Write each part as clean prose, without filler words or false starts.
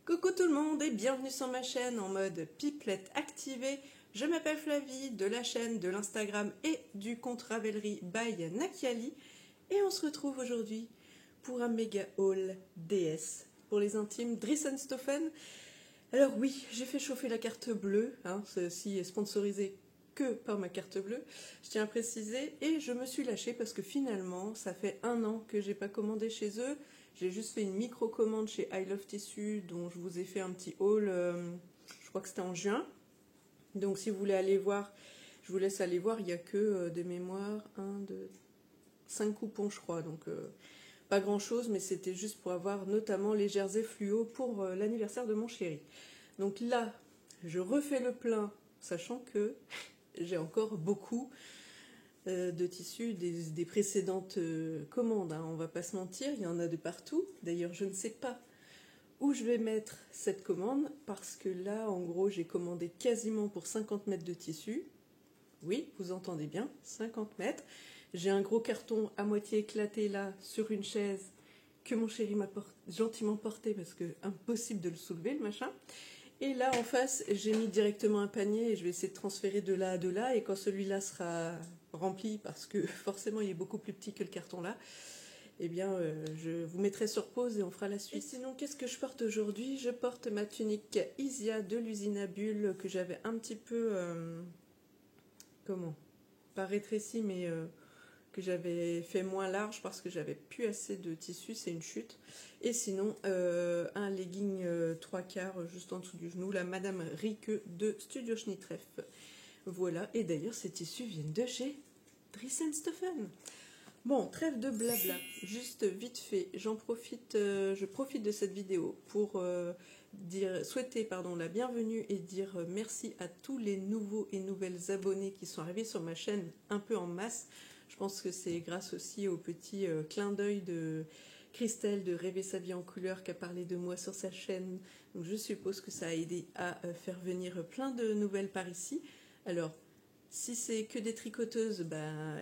Coucou tout le monde et bienvenue sur ma chaîne en mode pipelette activée. Je m'appelle Flavie de la chaîne, de l'Instagram et du compte Ravelry by Nakiali. Et on se retrouve aujourd'hui pour un méga haul DS pour les intimes Drissenstoffen. Alors oui, j'ai fait chauffer la carte bleue, ceci est sponsorisé que par ma carte bleue, je tiens à préciser, et je me suis lâchée parce que finalement, ça fait 1 an que j'ai pas commandé chez eux. J'ai juste fait une micro-commande chez I Love Tissu, dont je vous ai fait un petit haul, je crois que c'était en juin. Donc si vous voulez aller voir, je vous laisse aller voir, il n'y a que de mémoire 1, 2, 5 coupons je crois, donc pas grand chose, mais c'était juste pour avoir notamment les jerseys fluo pour l'anniversaire de mon chéri. Donc là, je refais le plein, sachant que j'ai encore beaucoup de tissus des précédentes commandes, hein. On va pas se mentir, il y en a de partout. D'ailleurs, je ne sais pas où je vais mettre cette commande, parce que là, en gros, j'ai commandé quasiment pour 50 mètres de tissu. Oui, vous entendez bien, 50 mètres. J'ai un gros carton à moitié éclaté là, sur une chaise, que mon chéri m'a gentiment porté, parce que impossible de le soulever, le machin. Et là, en face, j'ai mis directement un panier et je vais essayer de transférer de là à de là. Et quand celui-là sera rempli, parce que forcément, il est beaucoup plus petit que le carton là, eh bien, je vous mettrai sur pause et on fera la suite. Et sinon, qu'est-ce que je porte aujourd'hui? Je porte ma tunique Isia de l'usine à bulles que j'avais un petit peu, pas rétrécie, mais que j'avais fait moins large parce que j'avais plus assez de tissu, c'est une chute. Et sinon, un legging 3/4 juste en dessous du genou, la Madame Rique de Studio Schnittreff. Voilà, et d'ailleurs ces tissus viennent de chez Drissenstoffen. Bon, trêve de blabla, juste vite fait, je profite de cette vidéo pour souhaiter la bienvenue et dire merci à tous les nouveaux et nouvelles abonnés qui sont arrivés sur ma chaîne un peu en masse. Je pense que c'est grâce aussi au petit clin d'œil de Christelle de Rêver sa vie en couleur qui a parlé de moi sur sa chaîne. Donc je suppose que ça a aidé à faire venir plein de nouvelles par ici. Alors, si c'est que des tricoteuses,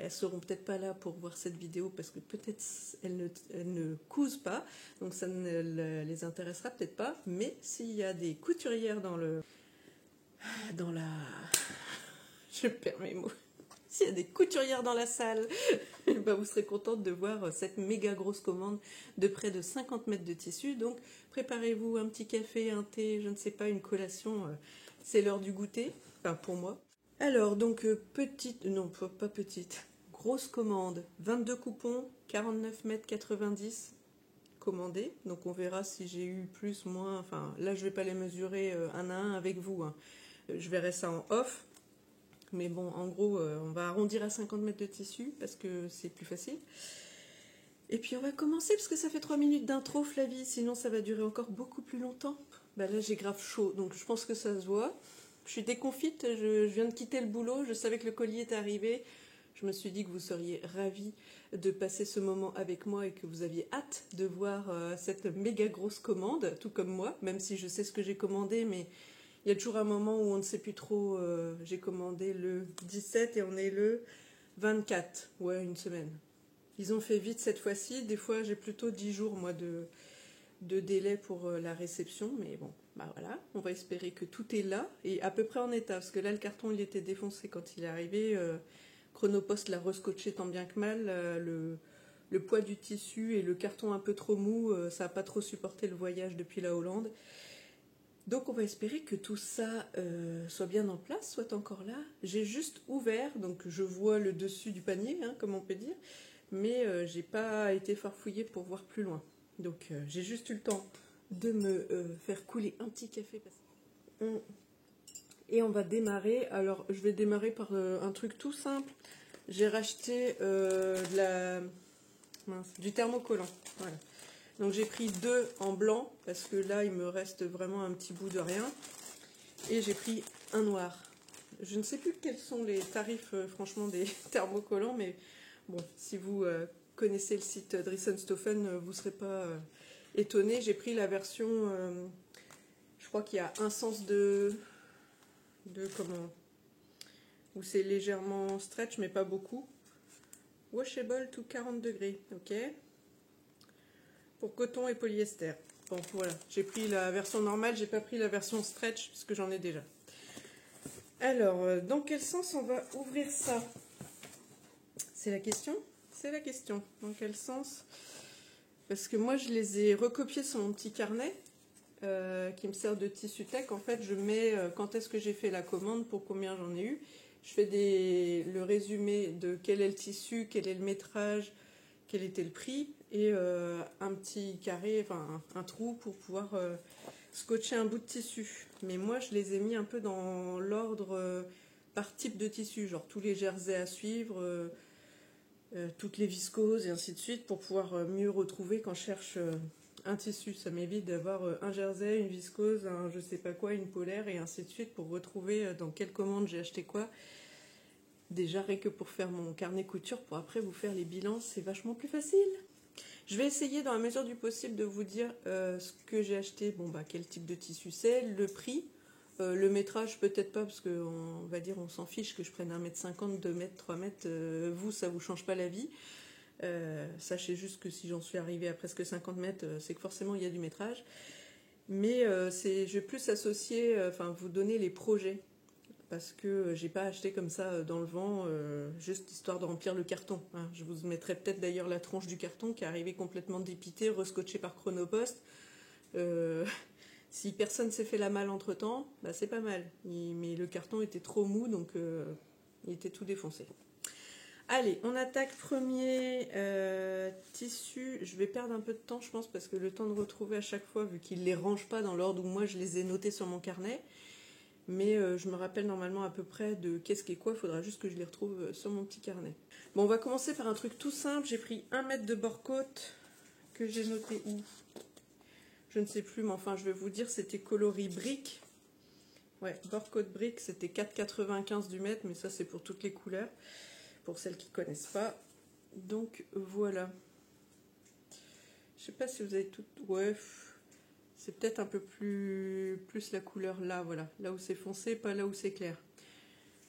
elles seront peut-être pas là pour voir cette vidéo parce que peut-être elles ne cousent pas, donc ça ne les intéressera peut-être pas. Mais s'il y a des couturières dans la... Je perds mes mots. S'il y a des couturières dans la salle, vous serez contente de voir cette méga grosse commande de près de 50 mètres de tissu. Donc préparez-vous un petit café, un thé, je ne sais pas, une collation. C'est l'heure du goûter, enfin pour moi. Alors donc pas petite, grosse commande, 22 coupons, 49 mètres 90 commandés. Donc on verra si j'ai eu plus, moins, enfin là je vais pas les mesurer un à un avec vous, hein. Je verrai ça en off. Mais bon, en gros, on va arrondir à 50 mètres de tissu parce que c'est plus facile. Et puis on va commencer parce que ça fait 3 minutes d'intro, Flavie, sinon ça va durer encore beaucoup plus longtemps. Là j'ai grave chaud, donc je pense que ça se voit. Je suis déconfite, je viens de quitter le boulot, je savais que le colis était arrivé. Je me suis dit que vous seriez ravis de passer ce moment avec moi et que vous aviez hâte de voir cette méga grosse commande, tout comme moi, même si je sais ce que j'ai commandé, mais... Il y a toujours un moment où on ne sait plus trop. J'ai commandé le 17 et on est le 24. Ouais, une semaine. Ils ont fait vite cette fois-ci. Des fois, j'ai plutôt 10 jours, moi, de délai pour la réception. Mais bon, voilà. On va espérer que tout est là et à peu près en état. Parce que là, le carton, il était défoncé quand il est arrivé. Chronopost l'a rescotché tant bien que mal. Le poids du tissu et le carton un peu trop mou, ça n'a pas trop supporté le voyage depuis la Hollande. Donc on va espérer que tout ça soit bien en place, soit encore là. J'ai juste ouvert, donc je vois le dessus du panier, comme on peut dire, mais j'ai pas été farfouillée pour voir plus loin. Donc j'ai juste eu le temps de me faire couler un petit café. Et on va démarrer. Alors je vais démarrer par un truc tout simple. J'ai racheté du thermocollant. Voilà. Donc j'ai pris 2 en blanc, parce que là il me reste vraiment un petit bout de rien. Et j'ai pris un noir. Je ne sais plus quels sont les tarifs franchement des thermocollants, mais bon, si vous connaissez le site Drissenstoffen, vous ne serez pas étonnés. J'ai pris la version, je crois qu'il y a un sens où c'est légèrement stretch, mais pas beaucoup. Washable to 40 degrés, ok. pour coton et polyester. Bon, voilà, j'ai pris la version normale, j'ai pas pris la version stretch, parce que j'en ai déjà. Alors, dans quel sens on va ouvrir ça? C'est la question? C'est la question. Dans quel sens? Parce que moi, je les ai recopiés sur mon petit carnet, qui me sert de tissu tech. En fait, je mets quand est-ce que j'ai fait la commande, pour combien j'en ai eu. Je fais le résumé de quel est le tissu, quel est le métrage, quel était le prix, et un petit carré, enfin un trou pour pouvoir scotcher un bout de tissu. Mais moi, je les ai mis un peu dans l'ordre par type de tissu, genre tous les jerseys à suivre, toutes les viscoses et ainsi de suite, pour pouvoir mieux retrouver quand je cherche un tissu. Ça m'évite d'avoir un jersey, une viscose, un je sais pas quoi, une polaire et ainsi de suite, pour retrouver dans quelle commande j'ai acheté quoi. Déjà, rien que pour faire mon carnet couture, pour après vous faire les bilans, c'est vachement plus facile. Je vais essayer dans la mesure du possible de vous dire ce que j'ai acheté, bon bah quel type de tissu c'est, le prix, le métrage peut-être pas, parce qu'on va dire on s'en fiche que je prenne 1,50 m, 2 m, 3 mètres, vous ça vous change pas la vie. Sachez juste que si j'en suis arrivée à presque 50 mètres, c'est que forcément il y a du métrage. Mais je vais plus associer, enfin vous donner les projets. Parce que j'ai pas acheté comme ça dans le vent, juste histoire de remplir le carton. Hein. Je vous mettrai peut-être d'ailleurs la tronche du carton qui est arrivée complètement dépitée, rescotchée par Chronopost. Si personne s'est fait la malle entre temps, bah c'est pas mal. Mais le carton était trop mou, donc il était tout défoncé. Allez, on attaque premier tissu. Je vais perdre un peu de temps, je pense, parce que le temps de retrouver à chaque fois, vu qu'il ne les range pas dans l'ordre où moi je les ai notés sur mon carnet. Mais je me rappelle normalement à peu près de qu'est-ce qui est quoi, il faudra juste que je les retrouve sur mon petit carnet. Bon, on va commencer par un truc tout simple. J'ai pris 1 mètre de bord-côte que j'ai noté où? Je ne sais plus, mais enfin je vais vous dire, c'était coloris brique. Ouais, bord-côte brique, c'était 4,95 du mètre, mais ça c'est pour toutes les couleurs, pour celles qui ne connaissent pas. Donc voilà. Je sais pas si vous avez tout... Ouais, c'est peut-être un peu plus la couleur là, voilà. Là où c'est foncé, pas là où c'est clair.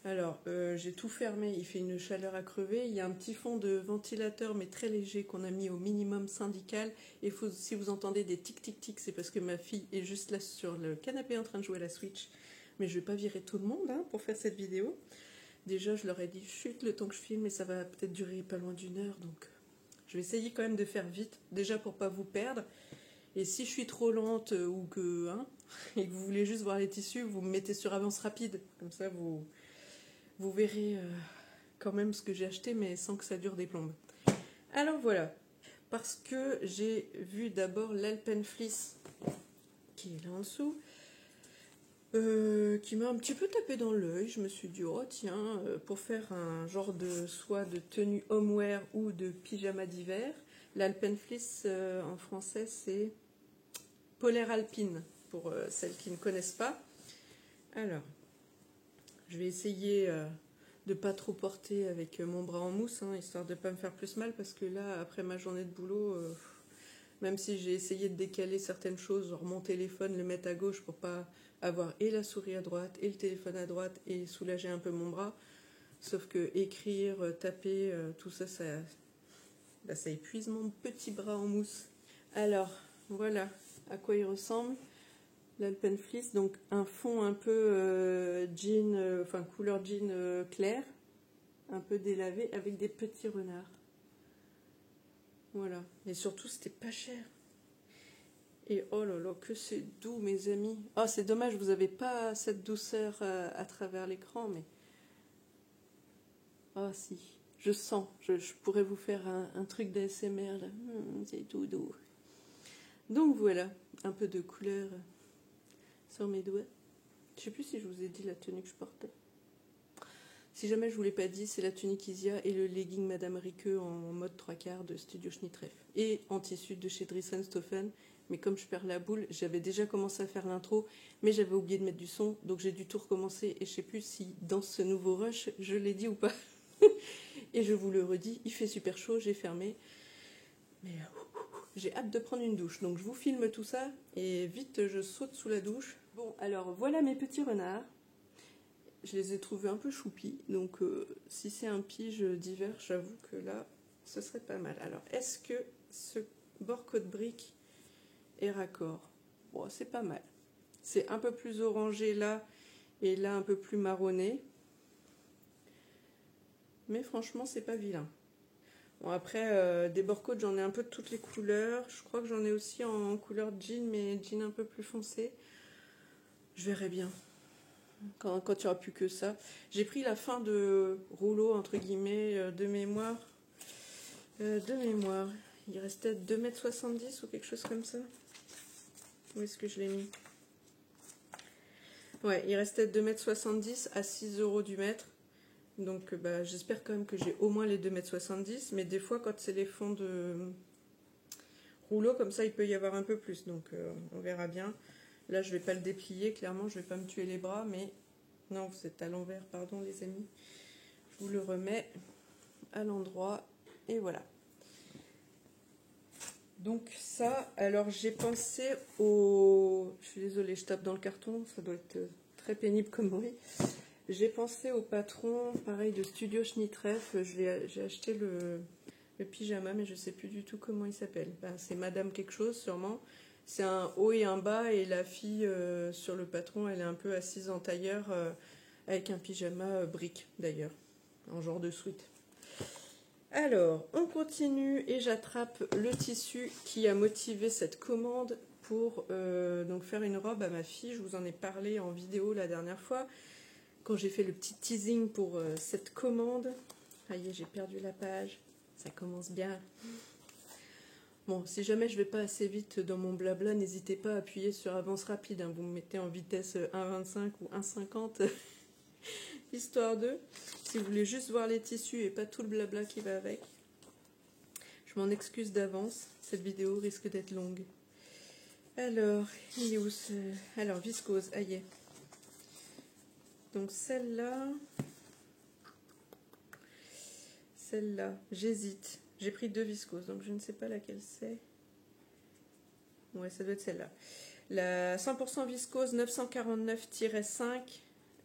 Alors, j'ai tout fermé, il fait une chaleur à crever. Il y a un petit fond de ventilateur, mais très léger, qu'on a mis au minimum syndical. Et si vous entendez des tic-tic-tic, c'est parce que ma fille est juste là sur le canapé en train de jouer à la Switch. Mais je vais pas virer tout le monde hein, pour faire cette vidéo. Déjà, je leur ai dit, chut, le temps que je filme, et ça va peut-être durer pas loin d'1 heure. Donc, je vais essayer quand même de faire vite, déjà pour pas vous perdre. Et si je suis trop lente ou que et que vous voulez juste voir les tissus, vous me mettez sur avance rapide. Comme ça, vous verrez quand même ce que j'ai acheté, mais sans que ça dure des plombes. Alors voilà, parce que j'ai vu d'abord l'Alpenflies, qui est là en dessous, qui m'a un petit peu tapé dans l'œil. Je me suis dit, oh tiens, pour faire un genre de soit de tenue homeware ou de pyjama d'hiver, l'Alpenflies en français c'est Polaire Alpine, pour celles qui ne connaissent pas. Alors, je vais essayer de ne pas trop porter avec mon bras en mousse, hein, histoire de ne pas me faire plus mal, parce que là, après ma journée de boulot, même si j'ai essayé de décaler certaines choses, genre mon téléphone, le mettre à gauche pour pas avoir et la souris à droite et le téléphone à droite et soulager un peu mon bras, sauf que écrire, taper, tout ça, ça épuise mon petit bras en mousse. Alors, voilà à quoi il ressemble. L'Alpenflies, donc un fond un peu jean, enfin couleur jean clair, un peu délavé, avec des petits renards. Voilà. Et surtout, c'était pas cher. Et oh là là, que c'est doux, mes amis. Oh, c'est dommage, vous n'avez pas cette douceur à travers l'écran, mais... Oh si, je sens. Je pourrais vous faire un truc d'ASMR, là. C'est tout doux. Donc voilà, un peu de couleur sur mes doigts. Je sais plus si je vous ai dit la tenue que je portais. Si jamais je vous l'ai pas dit, c'est la tunique Isia et le legging Madame Riqueux en mode 3/4 de Studio Schnittreff. Et en tissu de chez Dries-Stoffen. Mais comme je perds la boule, j'avais déjà commencé à faire l'intro, mais j'avais oublié de mettre du son, donc j'ai dû tout recommencer. Et je sais plus si dans ce nouveau rush, je l'ai dit ou pas. Et je vous le redis, il fait super chaud, j'ai fermé. Mais j'ai hâte de prendre une douche. Donc je vous filme tout ça et vite je saute sous la douche. Bon, alors voilà mes petits renards. Je les ai trouvés un peu choupis. Donc si c'est un pige d'hiver, j'avoue que là, ce serait pas mal. Alors est-ce que ce bord côte brique et raccord. Bon, c'est pas mal. C'est un peu plus orangé là et là un peu plus marronné. Mais franchement, c'est pas vilain. Bon, après, des bords côte, j'en ai un peu de toutes les couleurs. Je crois que j'en ai aussi en couleur jean, mais jean un peu plus foncé. Je verrai bien. Quand il n'y aura plus que ça. J'ai pris la fin de rouleau, entre guillemets, de mémoire. Il restait 2,70 m ou quelque chose comme ça. Où est-ce que je l'ai mis? Ouais, il restait 2,70 m à 6 € du mètre. Donc bah, j'espère quand même que j'ai au moins les 2,70 m. Mais des fois, quand c'est les fonds de rouleau, comme ça, il peut y avoir un peu plus. Donc on verra bien. Là, je vais pas le déplier, clairement, je vais pas me tuer les bras. Mais non, vous êtes à l'envers, pardon les amis. Je vous le remets à l'endroit. Et voilà. Donc ça, alors j'ai pensé au... Je suis désolée, je tape dans le carton, ça doit être très pénible comme bruit. J'ai pensé au patron, pareil, de Studio Schnittreff. J'ai acheté le pyjama, mais je sais plus du tout comment il s'appelle. Ben, c'est Madame quelque chose, sûrement. C'est un haut et un bas, et la fille sur le patron, elle est un peu assise en tailleur, avec un pyjama brique, d'ailleurs, en genre de sweat. Alors, on continue et j'attrape le tissu qui a motivé cette commande pour donc faire une robe à ma fille. Je vous en ai parlé en vidéo la dernière fois, quand j'ai fait le petit teasing pour cette commande. Ah y est, j'ai perdu la page, ça commence bien. Bon, si jamais je vais pas assez vite dans mon blabla, n'hésitez pas à appuyer sur avance rapide, hein. Vous me mettez en vitesse 1,25 ou 1,50, histoire de... Si vous voulez juste voir les tissus et pas tout le blabla qui va avec. Je m'en excuse d'avance, cette vidéo risque d'être longue. Alors, il est où ce... Alors, viscose, aïe. Donc celle-là, j'hésite. J'ai pris 2 viscoses, donc je ne sais pas laquelle c'est. Ouais, ça doit être celle-là. La 100% viscose 949-5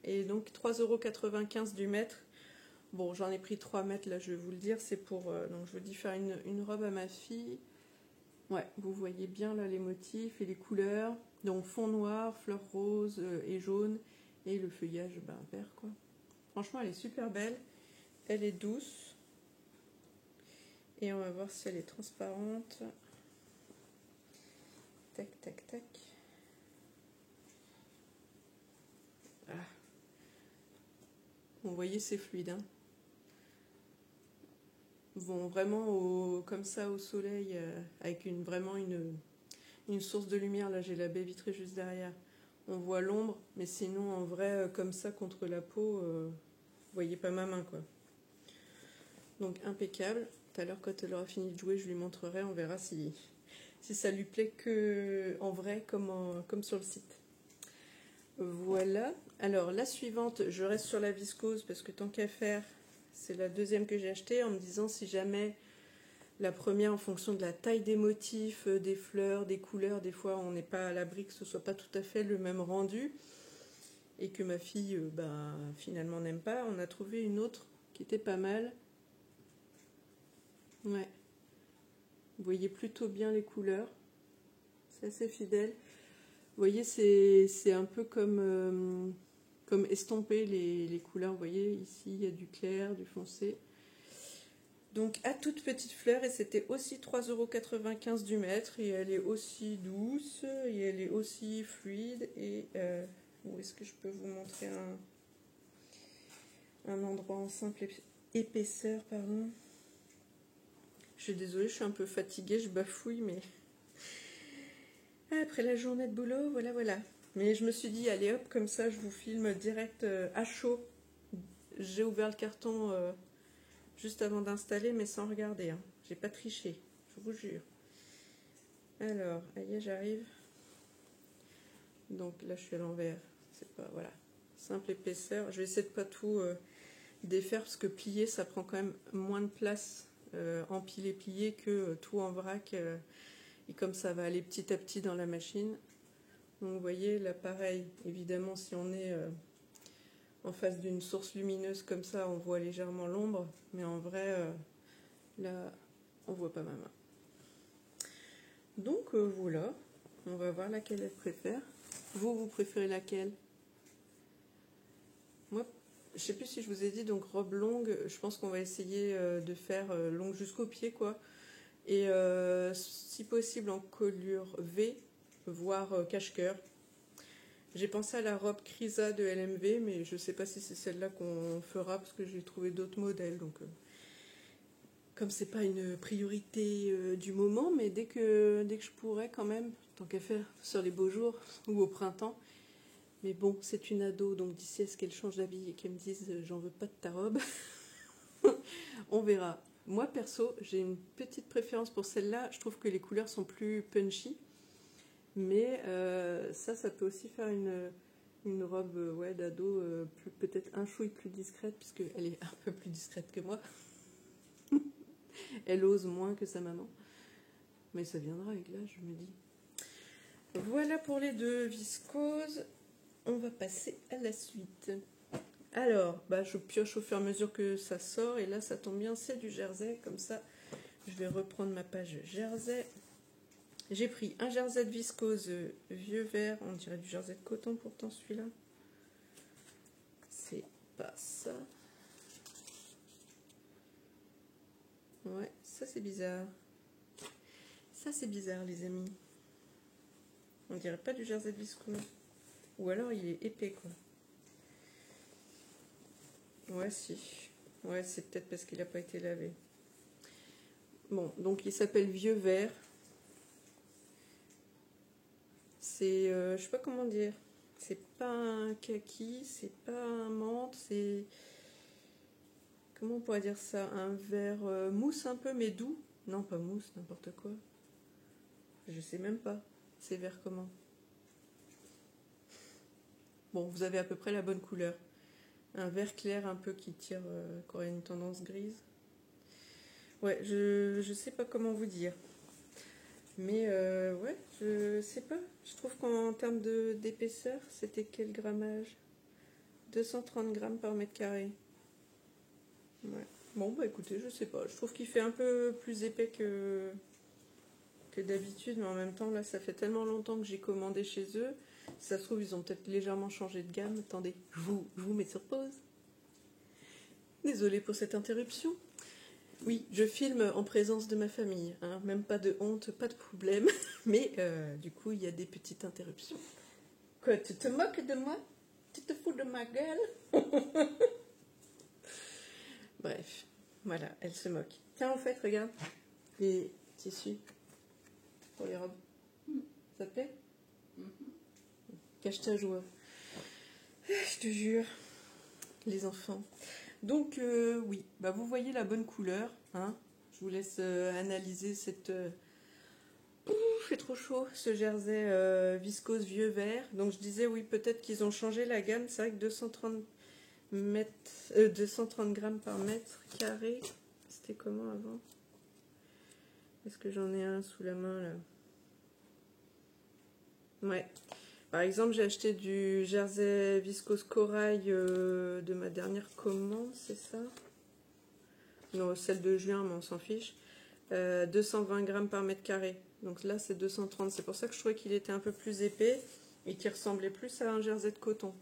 et donc 3,95 € du mètre. Bon, j'en ai pris 3 mètres, là je vais vous le dire, c'est pour... donc je vous dis faire une robe à ma fille. Ouais, vous voyez bien là les motifs et les couleurs. Donc fond noir, fleurs roses et jaune, et le feuillage ben, vert quoi. Franchement, elle est super belle. Elle est douce. Et on va voir si elle est transparente. Tac, tac, tac. Ah. Vous voyez, c'est fluide, hein. Vont vraiment comme ça au soleil, avec vraiment une source de lumière. Là, j'ai la baie vitrée juste derrière. On voit l'ombre, mais sinon, en vrai, comme ça, contre la peau, vous voyez pas ma main, quoi. Donc, impeccable. Tout à l'heure, quand elle aura fini de jouer, je lui montrerai. On verra si ça lui plaît que en vrai, comme sur le site. Voilà. Alors, la suivante, je reste sur la viscose, parce que tant qu'à faire... C'est la deuxième que j'ai achetée en me disant si jamais la première en fonction de la taille des motifs, des fleurs, des couleurs, des fois on n'est pas à l'abri que ce soit pas tout à fait le même rendu et que ma fille finalement n'aime pas. On a trouvé une autre qui était pas mal. Ouais. Vous voyez plutôt bien les couleurs. C'est assez fidèle. Vous voyez, c'est un peu comme estomper les couleurs. Vous voyez, ici, il y a du clair, du foncé. Donc, à toute petite fleur, et c'était aussi 3,95 € du mètre. Et elle est aussi douce, et elle est aussi fluide. Et où est-ce que je peux vous montrer un endroit en simple épaisseur, pardon. Je suis désolée, je suis un peu fatiguée, je bafouille, mais... Après la journée de boulot, voilà. Mais je me suis dit, allez hop, comme ça, je vous filme direct à chaud. J'ai ouvert le carton juste avant d'installer, mais sans regarder. Hein. J'ai pas triché, je vous jure. Alors, allez, j'arrive. Donc là, je suis à l'envers. C'est pas, voilà. Simple épaisseur. Je vais essayer de pas tout défaire, parce que plier, ça prend quand même moins de place empiler, plier que tout en vrac. Et comme ça va aller petit à petit dans la machine. Donc vous voyez, là pareil, évidemment si on est en face d'une source lumineuse comme ça, on voit légèrement l'ombre, mais en vrai, là, on voit pas ma main. Donc voilà, on va voir laquelle elle préfère. Vous préférez laquelle? Moi, je sais plus si je vous ai dit, donc robe longue, je pense qu'on va essayer de faire longue jusqu'au pied, quoi. Et si possible en colure V, voire cache-cœur. J'ai pensé à la robe Crisa de LMV, mais je sais pas si c'est celle-là qu'on fera, parce que j'ai trouvé d'autres modèles, donc... Comme c'est pas une priorité du moment, mais dès que je pourrais quand même, tant qu'à faire sur les beaux jours ou au printemps. Mais bon, c'est une ado, donc d'ici à ce qu'elle change d'habit et qu'elle me dise j'en veux pas de ta robe, on verra. Moi perso, j'ai une petite préférence pour celle-là. Je trouve que les couleurs sont plus punchy, mais ça peut aussi faire une robe ouais, d'ado peut-être un chouille plus discrète, puisqu'elle est un peu plus discrète que moi. Elle ose moins que sa maman. Mais ça viendra avec l'âge, je me dis. Voilà pour les deux viscoses. On va passer à la suite. Alors, je pioche au fur et à mesure que ça sort. Et là, ça tombe bien, c'est du jersey. Comme ça, je vais reprendre ma page jersey. J'ai pris un jersey de viscose vieux vert. On dirait du jersey de coton pourtant, celui-là. C'est pas ça. Ouais, ça c'est bizarre. Ça c'est bizarre les amis. On dirait pas du jersey de viscose. Ou alors il est épais quoi. Ouais si. Ouais c'est peut-être parce qu'il n'a pas été lavé. Bon donc il s'appelle Vieux Vert. C'est je sais pas comment dire. C'est pas un kaki, c'est pas un menthe, c'est... Comment on pourrait dire ça? Un vert mousse un peu mais doux. Non pas mousse, n'importe quoi. Je sais même pas. C'est vert comment? Bon, vous avez à peu près la bonne couleur. Un vert clair un peu qui tire, qui aurait une tendance grise. Ouais, je sais pas comment vous dire. Mais ouais, je sais pas. Je trouve qu'en termes d'épaisseur, c'était quel grammage? 230 grammes par mètre carré. Ouais. Bon, écoutez, je sais pas. Je trouve qu'il fait un peu plus épais que d'habitude, mais en même temps, là, ça fait tellement longtemps que j'ai commandé chez eux. Si ça se trouve, ils ont peut-être légèrement changé de gamme. Attendez, je vous mets sur pause. Désolée pour cette interruption. Oui, je filme en présence de ma famille. Hein. Même pas de honte, pas de problème. Mais du coup, il y a des petites interruptions. Quoi, tu te moques de moi? Tu te fous de ma gueule? Bref, voilà, elle se moque. Tiens, en fait, regarde les tissus pour les robes. Ça te plaît? Cache ta joie. Je te jure, les enfants. Donc, oui, vous voyez la bonne couleur. Hein. Je vous laisse analyser cette... il fait trop chaud, ce jersey viscose vieux vert. Donc, je disais, oui, peut-être qu'ils ont changé la gamme. C'est vrai que 230 grammes par mètre carré. C'était comment avant? Est-ce que j'en ai un sous la main, là? Ouais. Par exemple, j'ai acheté du jersey viscose corail de ma dernière commande, c'est ça? Non, celle de juin, mais on s'en fiche. 220 grammes par mètre carré. Donc là, c'est 230. C'est pour ça que je trouvais qu'il était un peu plus épais et qu'il ressemblait plus à un jersey de coton.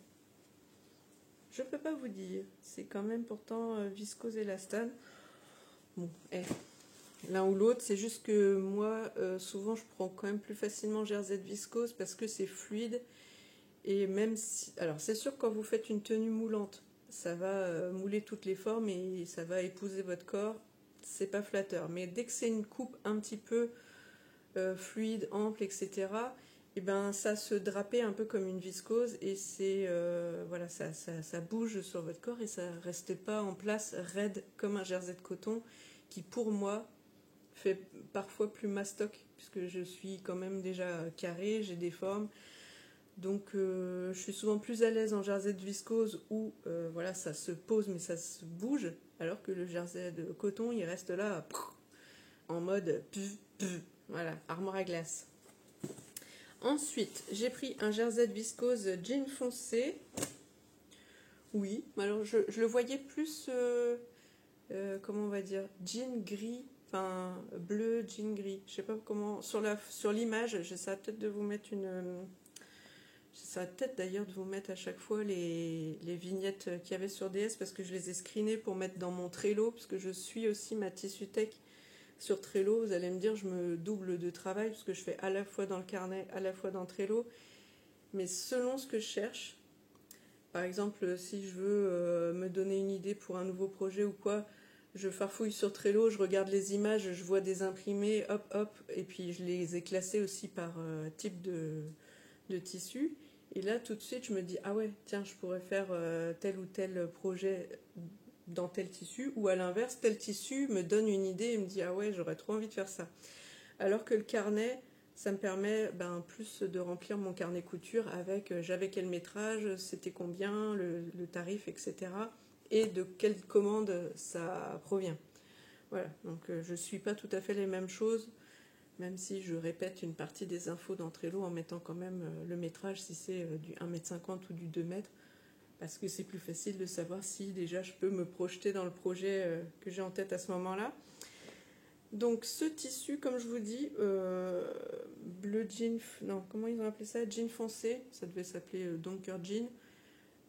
Je peux pas vous dire. C'est quand même pourtant viscose élastane. Bon, l'un ou l'autre, c'est juste que moi, souvent, je prends quand même plus facilement jersey de viscose parce que c'est fluide. Et même si... Alors, c'est sûr, quand vous faites une tenue moulante, ça va mouler toutes les formes et ça va épouser votre corps. C'est pas flatteur. Mais dès que c'est une coupe un petit peu fluide, ample, etc., et ben, ça se drapait un peu comme une viscose et c'est... voilà, ça bouge sur votre corps et ça reste pas en place raide comme un jersey de coton qui, pour moi, fait parfois plus mastoc, puisque je suis quand même déjà carrée, j'ai des formes. Donc je suis souvent plus à l'aise en jersey de viscose où voilà, ça se pose mais ça se bouge, alors que le jersey de coton, il reste là en mode voilà, armoire à glace. Ensuite, j'ai pris un jersey de viscose jean foncé. Oui, alors je le voyais plus, comment on va dire, jean gris enfin bleu, jean gris. Je sais pas comment, sur l'image, j'essaie peut-être de vous mettre j'essaie peut-être d'ailleurs de vous mettre à chaque fois les vignettes qu'il y avait sur DS parce que je les ai screenées pour mettre dans mon Trello, parce que je suis aussi ma Tissu Tech sur Trello. Vous allez me dire, je me double de travail parce que je fais à la fois dans le carnet, à la fois dans Trello, mais selon ce que je cherche. Par exemple, si je veux me donner une idée pour un nouveau projet ou quoi, je farfouille sur Trello, je regarde les images, je vois des imprimés, hop, hop, et puis je les ai classés aussi par type de tissu. Et là, tout de suite, je me dis, ah ouais, tiens, je pourrais faire tel ou tel projet dans tel tissu, ou à l'inverse, tel tissu me donne une idée et me dit, ah ouais, j'aurais trop envie de faire ça. Alors que le carnet, ça me permet plus de remplir mon carnet couture avec j'avais quel métrage, c'était combien, le tarif, etc. Et de quelle commande ça provient. Voilà, donc je ne suis pas tout à fait les mêmes choses, même si je répète une partie des infos dans Trello en mettant quand même le métrage si c'est du 1,50 m ou du 2 m, parce que c'est plus facile de savoir si déjà je peux me projeter dans le projet que j'ai en tête à ce moment-là. Donc ce tissu, comme je vous dis, bleu jean, non, comment ils ont appelé ça, jean foncé, ça devait s'appeler Donker Jean.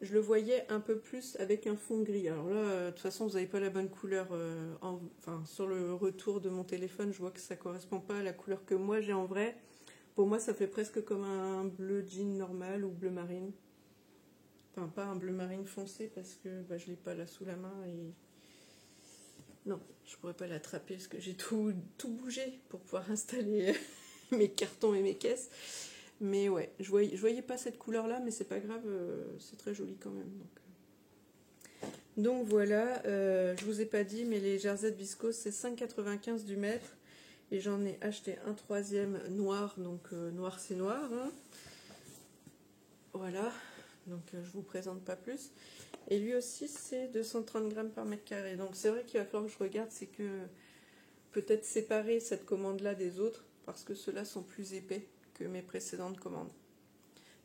Je le voyais un peu plus avec un fond gris. Alors là, de toute façon, vous n'avez pas la bonne couleur. Sur le retour de mon téléphone, je vois que ça ne correspond pas à la couleur que moi j'ai en vrai. Pour moi, ça fait presque comme un bleu jean normal ou bleu marine. Enfin, pas un bleu marine foncé parce que je ne l'ai pas là sous la main et... Non, je pourrais pas l'attraper parce que j'ai tout bougé pour pouvoir installer mes cartons et mes caisses. Mais ouais, je voyais pas cette couleur-là, mais c'est pas grave, c'est très joli quand même. Donc voilà, je vous ai pas dit, mais les jerseys de viscose, c'est 5,95 du mètre. Et j'en ai acheté un troisième noir, donc noir c'est noir. Hein. Voilà, donc je vous présente pas plus. Et lui aussi, c'est 230 grammes par mètre carré. Donc c'est vrai qu'il va falloir que je regarde, c'est que peut-être séparer cette commande-là des autres, parce que ceux-là sont plus épais que mes précédentes commandes.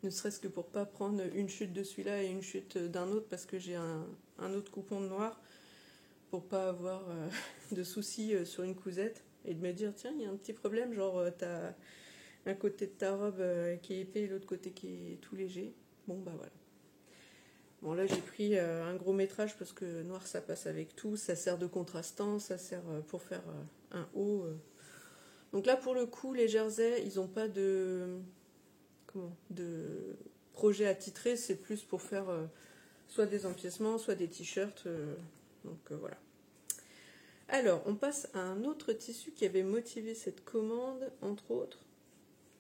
Ne serait-ce que pour pas prendre une chute de celui-là et une chute d'un autre, parce que j'ai un autre coupon de noir, pour pas avoir de soucis sur une cousette, et de me dire, tiens, il y a un petit problème, genre t'as un côté de ta robe qui est épais et l'autre côté qui est tout léger. Bon, bah voilà. Bon, là, j'ai pris un gros métrage parce que noir, ça passe avec tout. Ça sert de contrastant, ça sert pour faire un haut. Donc là, pour le coup, les jerseys, ils n'ont pas de projet attitré. C'est plus pour faire soit des empiècements, soit des t-shirts. Voilà. Alors, on passe à un autre tissu qui avait motivé cette commande, entre autres.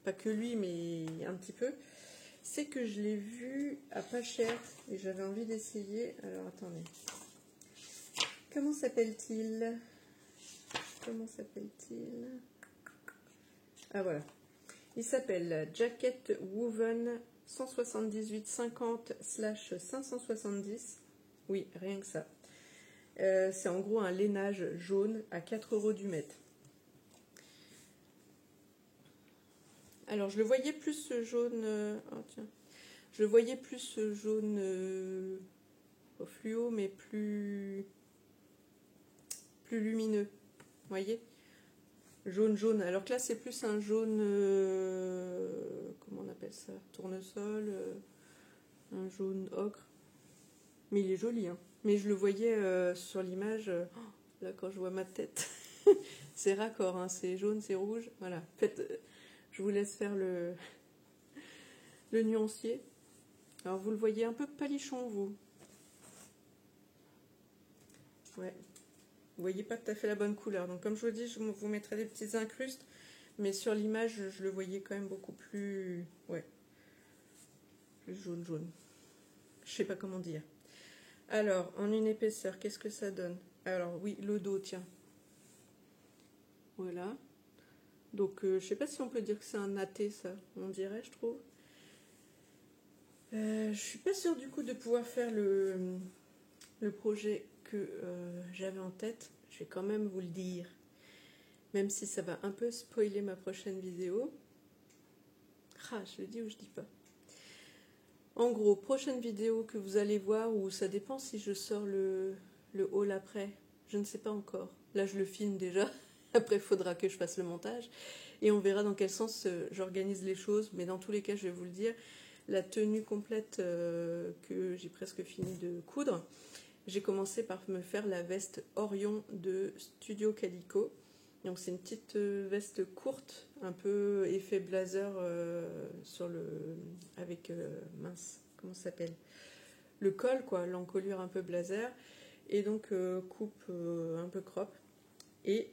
Pas que lui, mais un petit peu. C'est que je l'ai vu à pas cher et j'avais envie d'essayer. Alors attendez. Comment s'appelle-t-il? Ah voilà. Il s'appelle Jacket Woven 178,50/570. Oui, rien que ça. C'est en gros un lainage jaune à 4 € du mètre. Alors, je le voyais plus jaune... Je le voyais plus jaune fluo, mais plus lumineux. Vous voyez? Jaune. Alors que là, c'est plus un jaune... comment on appelle ça? Tournesol. Un jaune ocre. Mais il est joli, hein. Mais je le voyais sur l'image... là, quand je vois ma tête... c'est raccord, hein. C'est jaune, c'est rouge. Voilà. En fait... je vous laisse faire le nuancier. Alors, vous le voyez un peu palichon, vous. Ouais. Vous voyez pas tout à fait la bonne couleur. Donc, comme je vous dis, je vous mettrai des petites incrustes. Mais sur l'image, je le voyais quand même beaucoup plus... ouais. Plus jaune. Je sais pas comment dire. Alors, en une épaisseur, qu'est-ce que ça donne? Alors, oui, le dos, tiens. Voilà. Donc, je sais pas si on peut dire que c'est un natté, ça. On dirait, je trouve. Je suis pas sûre du coup de pouvoir faire le projet que j'avais en tête. Je vais quand même vous le dire. Même si ça va un peu spoiler ma prochaine vidéo. Ah, je le dis ou je dis pas. En gros, prochaine vidéo que vous allez voir, ou ça dépend si je sors le haul après. Je ne sais pas encore. Là, je le filme déjà. Après, il faudra que je fasse le montage. Et on verra dans quel sens j'organise les choses. Mais dans tous les cas, je vais vous le dire, la tenue complète que j'ai presque fini de coudre, j'ai commencé par me faire la veste Orion de Studio Calico. Donc c'est une petite veste courte, un peu effet blazer sur le... avec... mince, comment ça s'appelle? Le col, quoi, l'encolure un peu blazer. Et donc coupe un peu crop. Et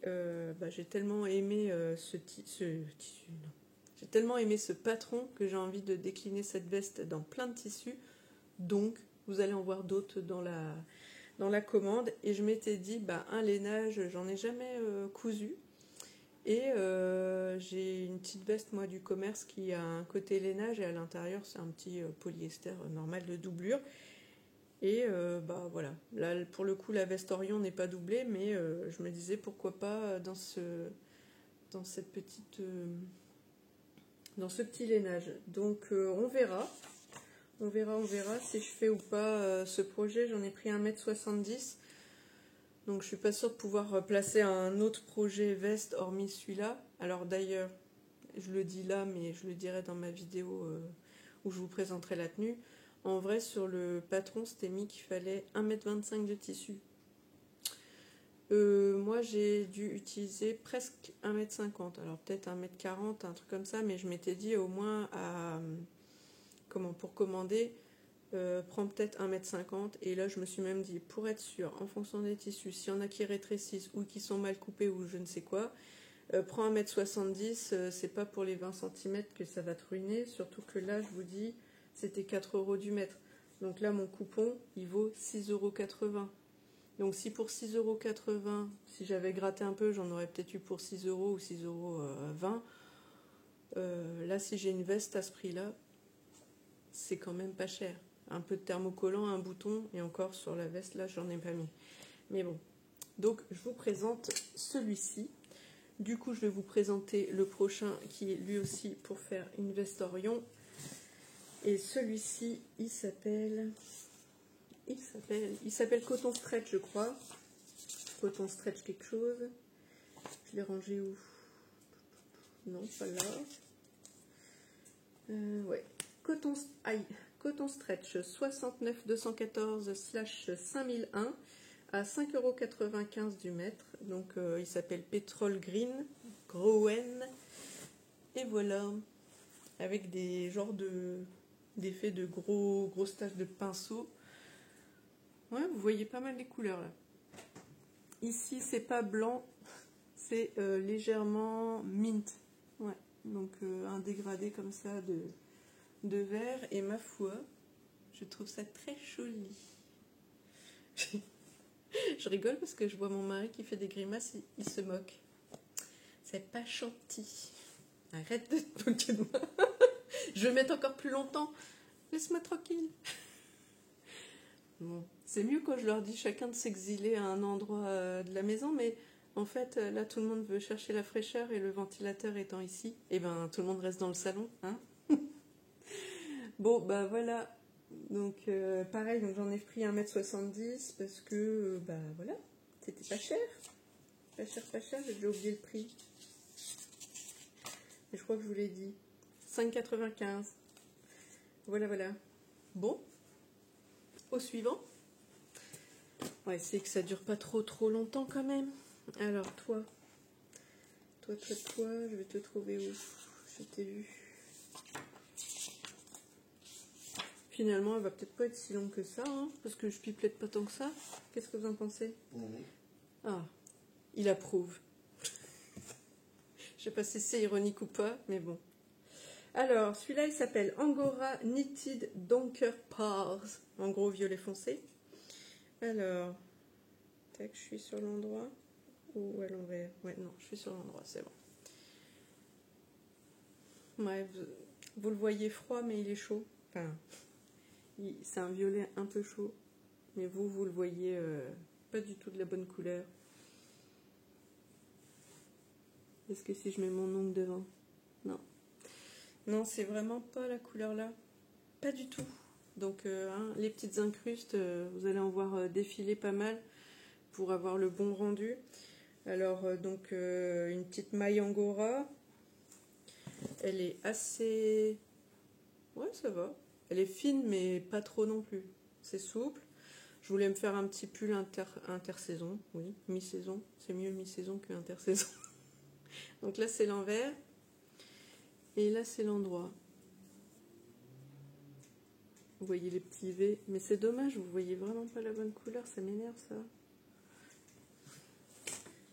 j'ai tellement aimé ce tissu, non. J'ai tellement aimé ce patron que j'ai envie de décliner cette veste dans plein de tissus. Donc, vous allez en voir d'autres dans la commande. Et je m'étais dit, un lainage, j'en ai jamais cousu. Et j'ai une petite veste, moi, du commerce qui a un côté lainage et à l'intérieur, c'est un petit polyester normal de doublure. Et voilà, là pour le coup la veste Orion n'est pas doublée, mais je me disais pourquoi pas dans ce petit lainage. Donc on verra si je fais ou pas ce projet. J'en ai pris 1,70 m, donc je suis pas sûre de pouvoir placer un autre projet veste hormis celui-là. Alors d'ailleurs, je le dis là, mais je le dirai dans ma vidéo où je vous présenterai la tenue. En vrai, sur le patron, c'était mis qu'il fallait 1,25 m de tissu. Moi, j'ai dû utiliser presque 1,50 m. Alors, peut-être 1,40 m, un truc comme ça. Mais je m'étais dit, au moins, pour commander, prends peut-être 1,50 m. Et là, je me suis même dit, pour être sûr, en fonction des tissus, s'il y en a qui rétrécissent ou qui sont mal coupés ou je ne sais quoi, prends 1,70 m. C'est pas pour les 20 cm que ça va te ruiner. Surtout que là, je vous dis... C'était 4 € du mètre. Donc là, mon coupon, il vaut 6,80 €. Donc si pour 6,80 €, si j'avais gratté un peu, j'en aurais peut-être eu pour 6 € ou 6,20 €. Là, si j'ai une veste à ce prix-là, c'est quand même pas cher. Un peu de thermocollant, un bouton, et encore sur la veste, là, j'en ai pas mis. Mais bon. Donc, je vous présente celui-ci. Du coup, je vais vous présenter le prochain, qui est lui aussi pour faire une veste Orion. Et celui-ci, il s'appelle Coton Stretch, je crois. Coton Stretch quelque chose. Je l'ai rangé où? Non, pas là. Ouais. Coton Stretch 69 214/5001 à 5,95 € du mètre. Donc, il s'appelle Petrol Green, Groen. Et voilà. Avec des genres d'effets de grosses taches de pinceau. Ouais, vous voyez pas mal les couleurs là. Ici, c'est pas blanc, c'est légèrement mint. Ouais, donc un dégradé comme ça de vert. Et ma foi, je trouve ça très joli. Je rigole parce que je vois mon mari qui fait des grimaces, il se moque. C'est pas gentil. Arrête de te moquer de moi. Je vais mettre encore plus longtemps. Laisse-moi tranquille. Bon, c'est mieux quand je leur dis chacun de s'exiler à un endroit de la maison, mais en fait, là, tout le monde veut chercher la fraîcheur et le ventilateur étant ici, et ben tout le monde reste dans le salon, hein. Bon, voilà. Donc, pareil, donc j'en ai pris 1,70 m parce que, voilà, c'était pas cher. Pas cher, j'ai déjà oublié le prix. Et je crois que je vous l'ai dit. 5,95 €. Voilà. Bon. Au suivant. On va essayer que ça dure pas trop longtemps quand même. Alors, toi, je vais te trouver où? Je t'ai vu. Finalement, elle va peut-être pas être si longue que ça, hein, parce que je pipelette pas tant que ça. Qu'est-ce que vous en pensez? Ah, il approuve. Je sais pas si c'est ironique ou pas, mais bon. Alors, celui-là, il s'appelle Angora Knitted Donker Pars. En gros, violet foncé. Alors, tac, je suis sur l'endroit. Ou à l'envers. Ouais, non, je suis sur l'endroit, c'est bon. Ouais, vous le voyez froid, mais il est chaud. Enfin, c'est un violet un peu chaud. Mais vous le voyez pas du tout de la bonne couleur. Est-ce que si je mets mon ongle devant? Non. Non, c'est vraiment pas la couleur là. Pas du tout. Donc, les petites incrustes, vous allez en voir défiler pas mal pour avoir le bon rendu. Alors, donc, une petite maille angora. Elle est assez... Ouais, ça va. Elle est fine, mais pas trop non plus. C'est souple. Je voulais me faire un petit pull intersaison. Oui, mi-saison. C'est mieux mi-saison que intersaison. Donc là, c'est l'envers. Et là, c'est l'endroit. Vous voyez les petits V. Mais c'est dommage, vous voyez vraiment pas la bonne couleur. Ça m'énerve, ça.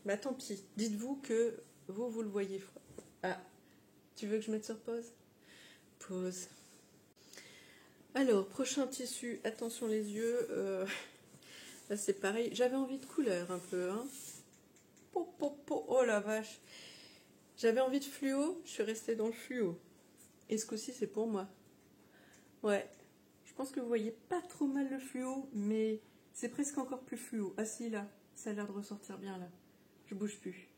Bah tant pis. Dites-vous que vous le voyez. Ah, tu veux que je mette sur pause? Pause. Alors, prochain tissu, attention les yeux. Là, c'est pareil. J'avais envie de couleur un peu. Hein. Oh la vache. J'avais envie de fluo. Je suis restée dans le fluo. Et ce coup-ci, c'est pour moi. Ouais. Je pense que vous voyez pas trop mal le fluo, mais c'est presque encore plus fluo. Ah si, là. Ça a l'air de ressortir bien, là. Je bouge plus.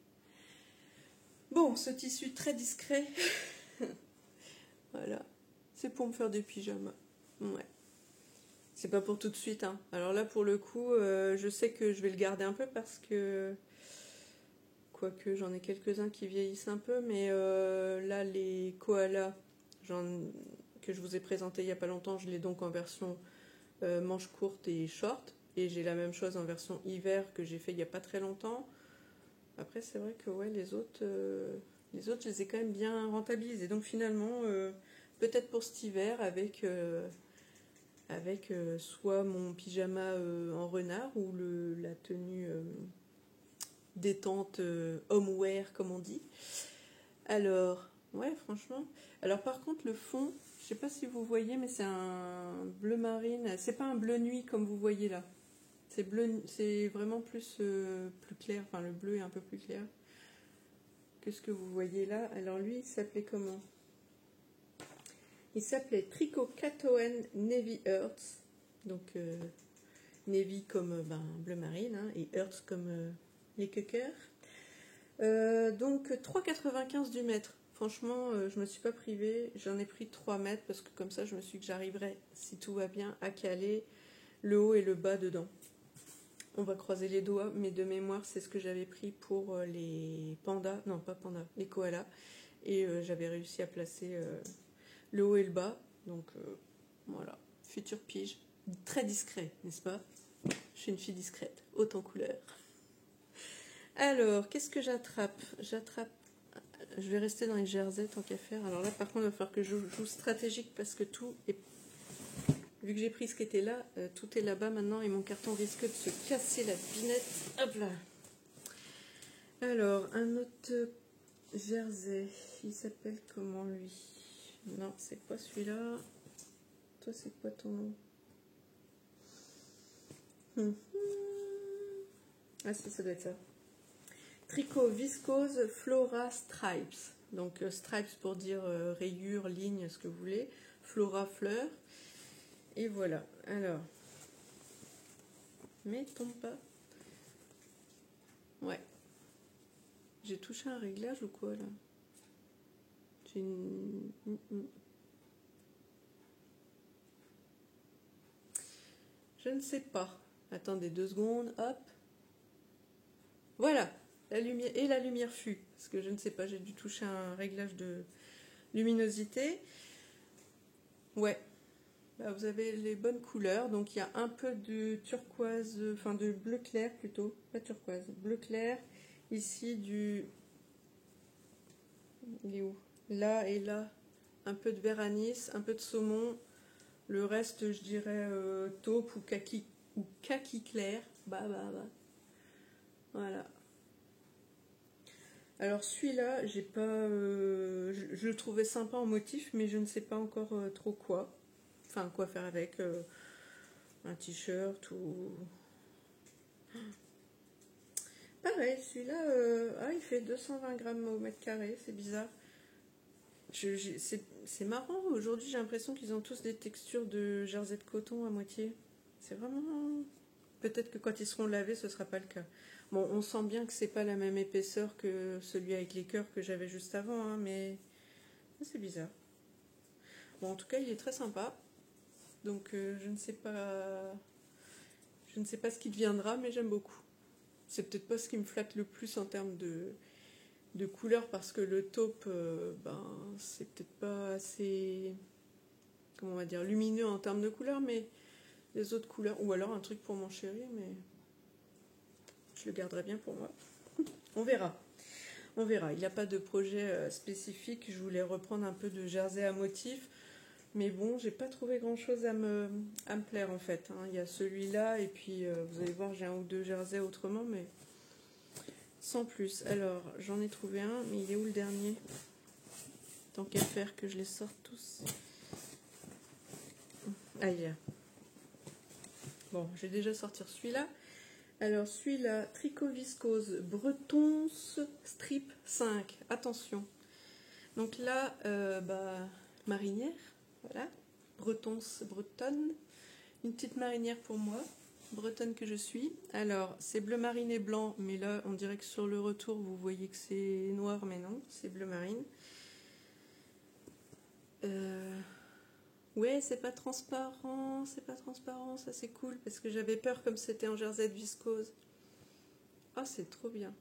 Bon, ce tissu très discret. Voilà. C'est pour me faire des pyjamas. Ouais. C'est pas pour tout de suite. Hein. Alors là, pour le coup, je sais que je vais le garder un peu parce que... Quoique, j'en ai quelques-uns qui vieillissent un peu. Mais là, les koalas que je vous ai présentés il n'y a pas longtemps, je l'ai donc en version manche courte et short. Et j'ai la même chose en version hiver que j'ai fait il n'y a pas très longtemps. Après, c'est vrai que ouais, les autres, je les ai quand même bien rentabilisés. Donc finalement, peut-être pour cet hiver, avec soit mon pyjama en renard ou la tenue détente homeware, comme on dit. Alors, ouais, franchement. Alors par contre, le fond, je sais pas si vous voyez, mais c'est un bleu marine. C'est pas un bleu nuit comme vous voyez là. C'est bleu, c'est vraiment plus clair. Enfin, le bleu est un peu plus clair que ce que vous voyez là. Alors lui, il s'appelait comment? Il s'appelait Tricot Catoen Navy Earth. Donc Navy comme bleu marine hein, et Earth comme les quequeurs. Donc 3,95 du mètre. Franchement, je me suis pas privée. J'en ai pris 3 mètres parce que comme ça, je me suis dit que j'arriverais, si tout va bien, à caler le haut et le bas dedans. On va croiser les doigts, mais de mémoire, c'est ce que j'avais pris pour les pandas. Non, pas pandas, les koalas. Et j'avais réussi à placer le haut et le bas. Donc voilà, future pige. Très discret, n'est-ce pas? Je suis une fille discrète, haute en couleur. Alors, qu'est-ce que j'attrape? Je vais rester dans les jerseys tant qu'à faire. Alors là, par contre, il va falloir que je joue stratégique parce que tout est... Vu que j'ai pris ce qui était là, tout est là-bas maintenant et mon carton risque de se casser la binette. Hop là. Alors, un autre jersey. Il s'appelle comment lui? Non, c'est pas celui-là. Toi, c'est quoi ton nom? Ah si, ça doit être ça. Tricot viscose Flora Stripes. Donc stripes pour dire rayures, lignes, ce que vous voulez. Flora fleur. Et voilà. Alors. Mais tombe pas. Ouais. J'ai touché un réglage ou quoi là? J'ai une... Je ne sais pas. Attendez 2 secondes. Hop. Voilà. La lumière et la lumière fut. Parce que je ne sais pas, j'ai dû toucher un réglage de luminosité. Ouais. Bah, vous avez les bonnes couleurs. Donc il y a un peu de turquoise, enfin de bleu clair plutôt. Pas turquoise. Bleu clair. Ici du... Il est où? Là et là. Un peu de vert anis, un peu de saumon. Le reste, je dirais taupe ou kaki clair. Bah. Voilà. Alors celui-là, j'ai pas, je le trouvais sympa en motif, mais je ne sais pas encore trop quoi. Enfin, quoi faire avec un t-shirt ou... Pareil, celui-là, il fait 220 grammes au mètre carré, c'est bizarre. C'est marrant, aujourd'hui j'ai l'impression qu'ils ont tous des textures de jersey de coton à moitié. C'est vraiment... Peut-être que quand ils seront lavés, ce ne sera pas le cas. Bon, on sent bien que c'est pas la même épaisseur que celui avec les cœurs que j'avais juste avant, hein, mais c'est bizarre. Bon, en tout cas, il est très sympa. Donc, je ne sais pas ce qui deviendra, mais j'aime beaucoup. c'est peut-être pas ce qui me flatte le plus en termes de couleur, parce que le taupe, ben, c'est peut-être pas assez, comment on va dire, lumineux en termes de couleur, mais les autres couleurs, ou alors un truc pour mon chéri, mais je le garderai bien pour moi. On verra. On verra. Il n'y a pas de projet spécifique. Je voulais reprendre un peu de jersey à motif. Mais bon, j'ai pas trouvé grand chose à me plaire en fait. Il y a celui-là et puis vous allez voir, j'ai un ou deux jerseys autrement, mais sans plus. Alors, j'en ai trouvé un, mais il est où le dernier? Tant qu'à faire que je les sorte tous. Ah, il y a. Bon, je vais déjà sortir celui-là. Alors, celui-là, tricot viscose Bretons Strip 5. Attention. Donc là, marinière. Voilà, bretonne, une petite marinière pour moi, bretonne que je suis. Alors, c'est bleu marine et blanc, mais là, on dirait que sur le retour, vous voyez que c'est noir, mais non, c'est bleu marine. Ouais, c'est pas transparent, ça c'est cool, parce que j'avais peur comme c'était en jersey de viscose. Ah, c'est trop bien.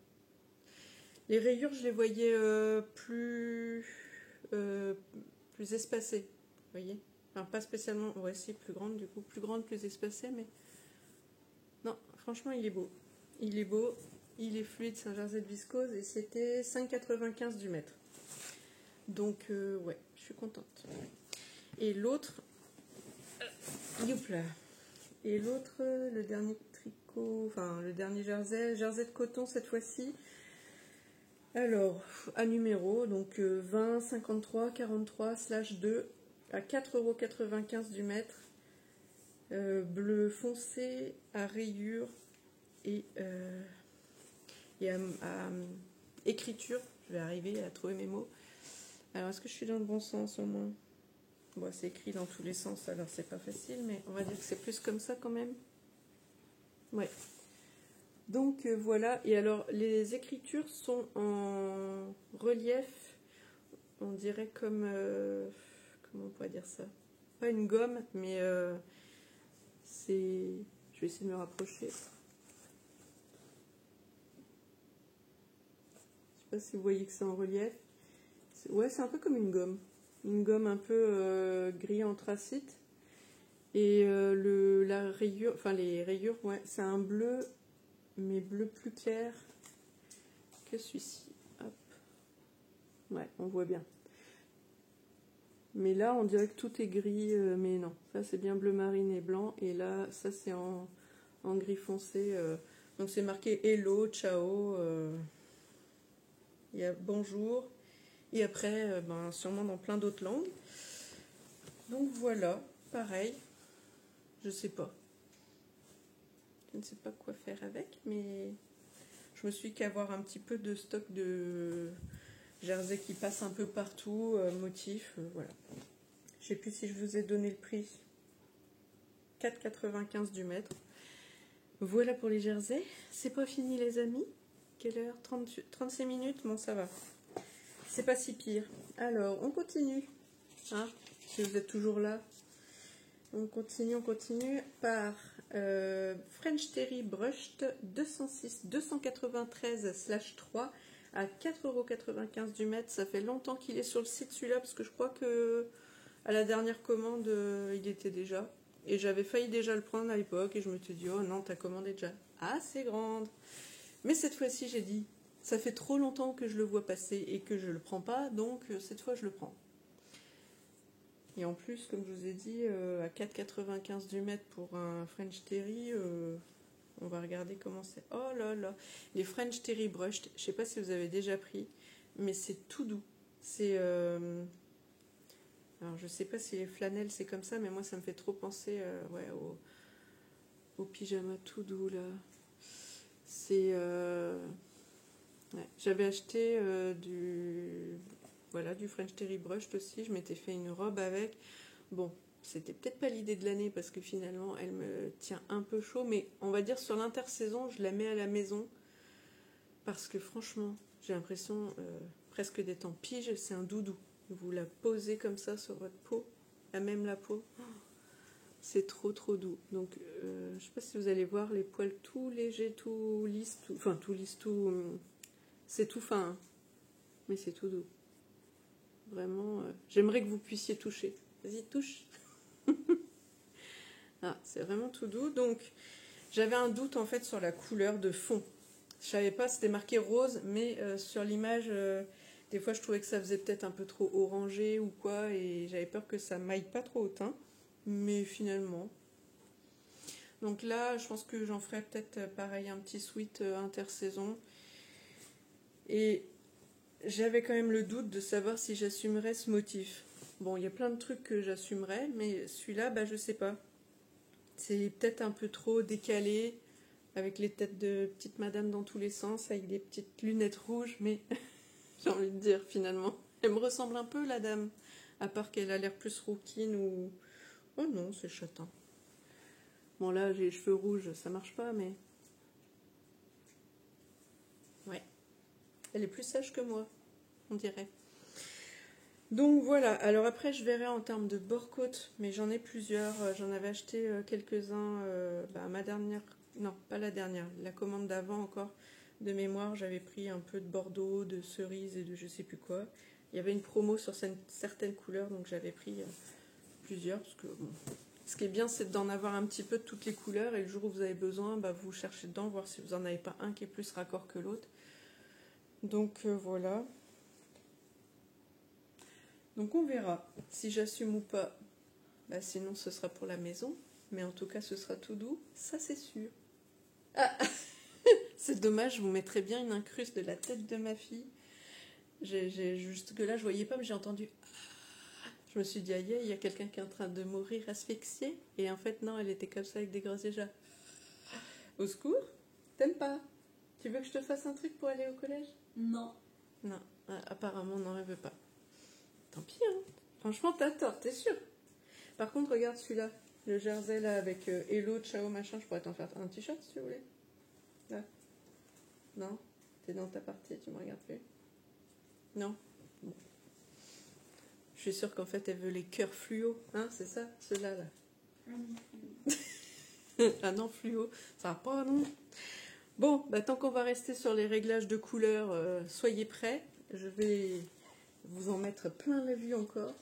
Les rayures, je les voyais plus espacées, vous voyez. Enfin, pas spécialement, ouais, si, plus grande du coup, plus grande, plus espacée, mais non, franchement, il est beau. Il est beau, il est fluide, c'est un jersey de viscose et c'était 5,95 du mètre. Donc, ouais, je suis contente. Et l'autre, et l'autre, le dernier tricot, enfin, le dernier jersey de coton cette fois-ci. Alors, à numéro, donc 20, 53, 43/2 à 4,95 € du mètre. Bleu foncé à rayures et à écriture. Je vais arriver à trouver mes mots. Alors, est-ce que je suis dans le bon sens au moins? Bon, c'est écrit dans tous les sens, alors c'est pas facile, mais on va dire que c'est plus comme ça quand même. Ouais. Donc voilà, et alors les écritures sont en relief, on dirait comme, comment on pourrait dire ça? Pas une gomme, mais c'est... Je vais essayer de me rapprocher. Je sais pas si vous voyez que c'est en relief. Ouais, c'est un peu comme une gomme. Une gomme un peu gris anthracite. Et la rayure, enfin les rayures, ouais, c'est un bleu, mais bleu plus clair que celui-ci. Hop. Ouais, on voit bien. Mais là, on dirait que tout est gris, mais non. Ça, c'est bien bleu marine et blanc. Et là, ça, c'est en gris foncé. Donc, c'est marqué hello, ciao. Il y a bonjour. Et après, sûrement dans plein d'autres langues. Donc, voilà. Pareil. Je sais pas. Je ne sais pas quoi faire avec, mais je me suis qu'avoir un petit peu de stock de jersey qui passe un peu partout, motif, voilà. Je sais plus si je vous ai donné le prix. 4,95 du mètre. Voilà pour les jerseys. C'est pas fini les amis. Quelle heure? 36 minutes? Bon, ça va. C'est pas si pire. Alors, on continue. Hein, si vous êtes toujours là. On continue par French Terry Brushed 293/3 à 4,95 € du mètre. Ça fait longtemps qu'il est sur le site celui-là, parce que je crois que à la dernière commande, il était déjà. Et j'avais failli déjà le prendre à l'époque, et je me suis dit, oh non, t'as commandé déjà assez grande. Mais cette fois-ci, j'ai dit, ça fait trop longtemps que je le vois passer et que je le prends pas, donc cette fois, je le prends. Et en plus, comme je vous ai dit, à 4,95 du mètre pour un French Terry, on va regarder comment c'est. Oh là là, les French Terry Brushed, je ne sais pas si vous avez déjà pris, mais c'est tout doux. C'est... alors je ne sais pas si les flanelles c'est comme ça, mais moi ça me fait trop penser ouais, au pyjama tout doux là. C'est... ouais. J'avais acheté du French Terry Brushed aussi, je m'étais fait une robe avec. Bon, c'était peut-être pas l'idée de l'année parce que finalement elle me tient un peu chaud, mais on va dire sur l'intersaison, je la mets à la maison parce que franchement, j'ai l'impression presque d'être en pige, c'est un doudou. Vous la posez comme ça sur votre peau, même la peau. C'est trop doux. Donc, je sais pas si vous allez voir les poils tout légers, tout lisses, enfin tout lisse, tout. C'est tout fin, hein, mais c'est tout doux. Vraiment, j'aimerais que vous puissiez toucher. Vas-y, touche. Ah, c'est vraiment tout doux. Donc, j'avais un doute en fait sur la couleur de fond. Je savais pas, c'était marqué rose, mais sur l'image, des fois je trouvais que ça faisait peut-être un peu trop orangé ou quoi, et j'avais peur que ça m'aille pas trop au teint. Mais finalement. Donc là, je pense que j'en ferai peut-être pareil, un petit sweat intersaison. Et j'avais quand même le doute de savoir si j'assumerais ce motif. Bon, il y a plein de trucs que j'assumerais, mais celui-là, bah, je sais pas. C'est peut-être un peu trop décalé, avec les têtes de petites madames dans tous les sens, avec des petites lunettes rouges, mais j'ai envie de dire finalement, elle me ressemble un peu la dame, à part qu'elle a l'air plus rouquine ou... Oh non, c'est châtain. Bon là, j'ai les cheveux rouges, ça marche pas, mais... Ouais. Elle est plus sage que moi, on dirait. Donc voilà, alors après je verrai en termes de bord-côte, mais j'en ai plusieurs. J'en avais acheté quelques-uns, ma dernière... Non, pas la dernière, la commande d'avant encore. De mémoire, j'avais pris un peu de bordeaux, de cerise et de je sais plus quoi. Il y avait une promo sur certaines couleurs, donc j'avais pris plusieurs, parce que bon... Ce qui est bien, c'est d'en avoir un petit peu de toutes les couleurs, et le jour où vous avez besoin, bah, vous cherchez dedans, voir si vous n'en avez pas un qui est plus raccord que l'autre. Donc voilà. Donc on verra si j'assume ou pas. Bah, sinon, ce sera pour la maison. Mais en tout cas, ce sera tout doux. Ça, c'est sûr. Ah c'est dommage, je vous mettrais bien une incruste de la tête de ma fille. Jusque-là, je voyais pas, mais j'ai entendu. Je me suis dit, aïe, il y a quelqu'un qui est en train de mourir asphyxié. Et en fait, non, elle était comme ça avec des gros déjà. Au secours? T'aimes pas? Tu veux que je te fasse un truc pour aller au collège? Non. Non, apparemment, non, elle veut pas. Tant pis, hein. Franchement, t'as tort, t'es sûr? Par contre, regarde celui-là. Le jersey, là, avec Hello, ciao, machin. Je pourrais t'en faire un t-shirt, si tu voulais. Là. Non? T'es dans ta partie, tu me regardes plus? Non? Bon. Je suis sûre qu'en fait, elle veut les cœurs fluo. Hein, c'est ça? Ceux-là, là. Ah non, fluo. Ça va pas, non? Bon, bah, tant qu'on va rester sur les réglages de couleurs, soyez prêts. Je vais vous en mettre plein la vue encore.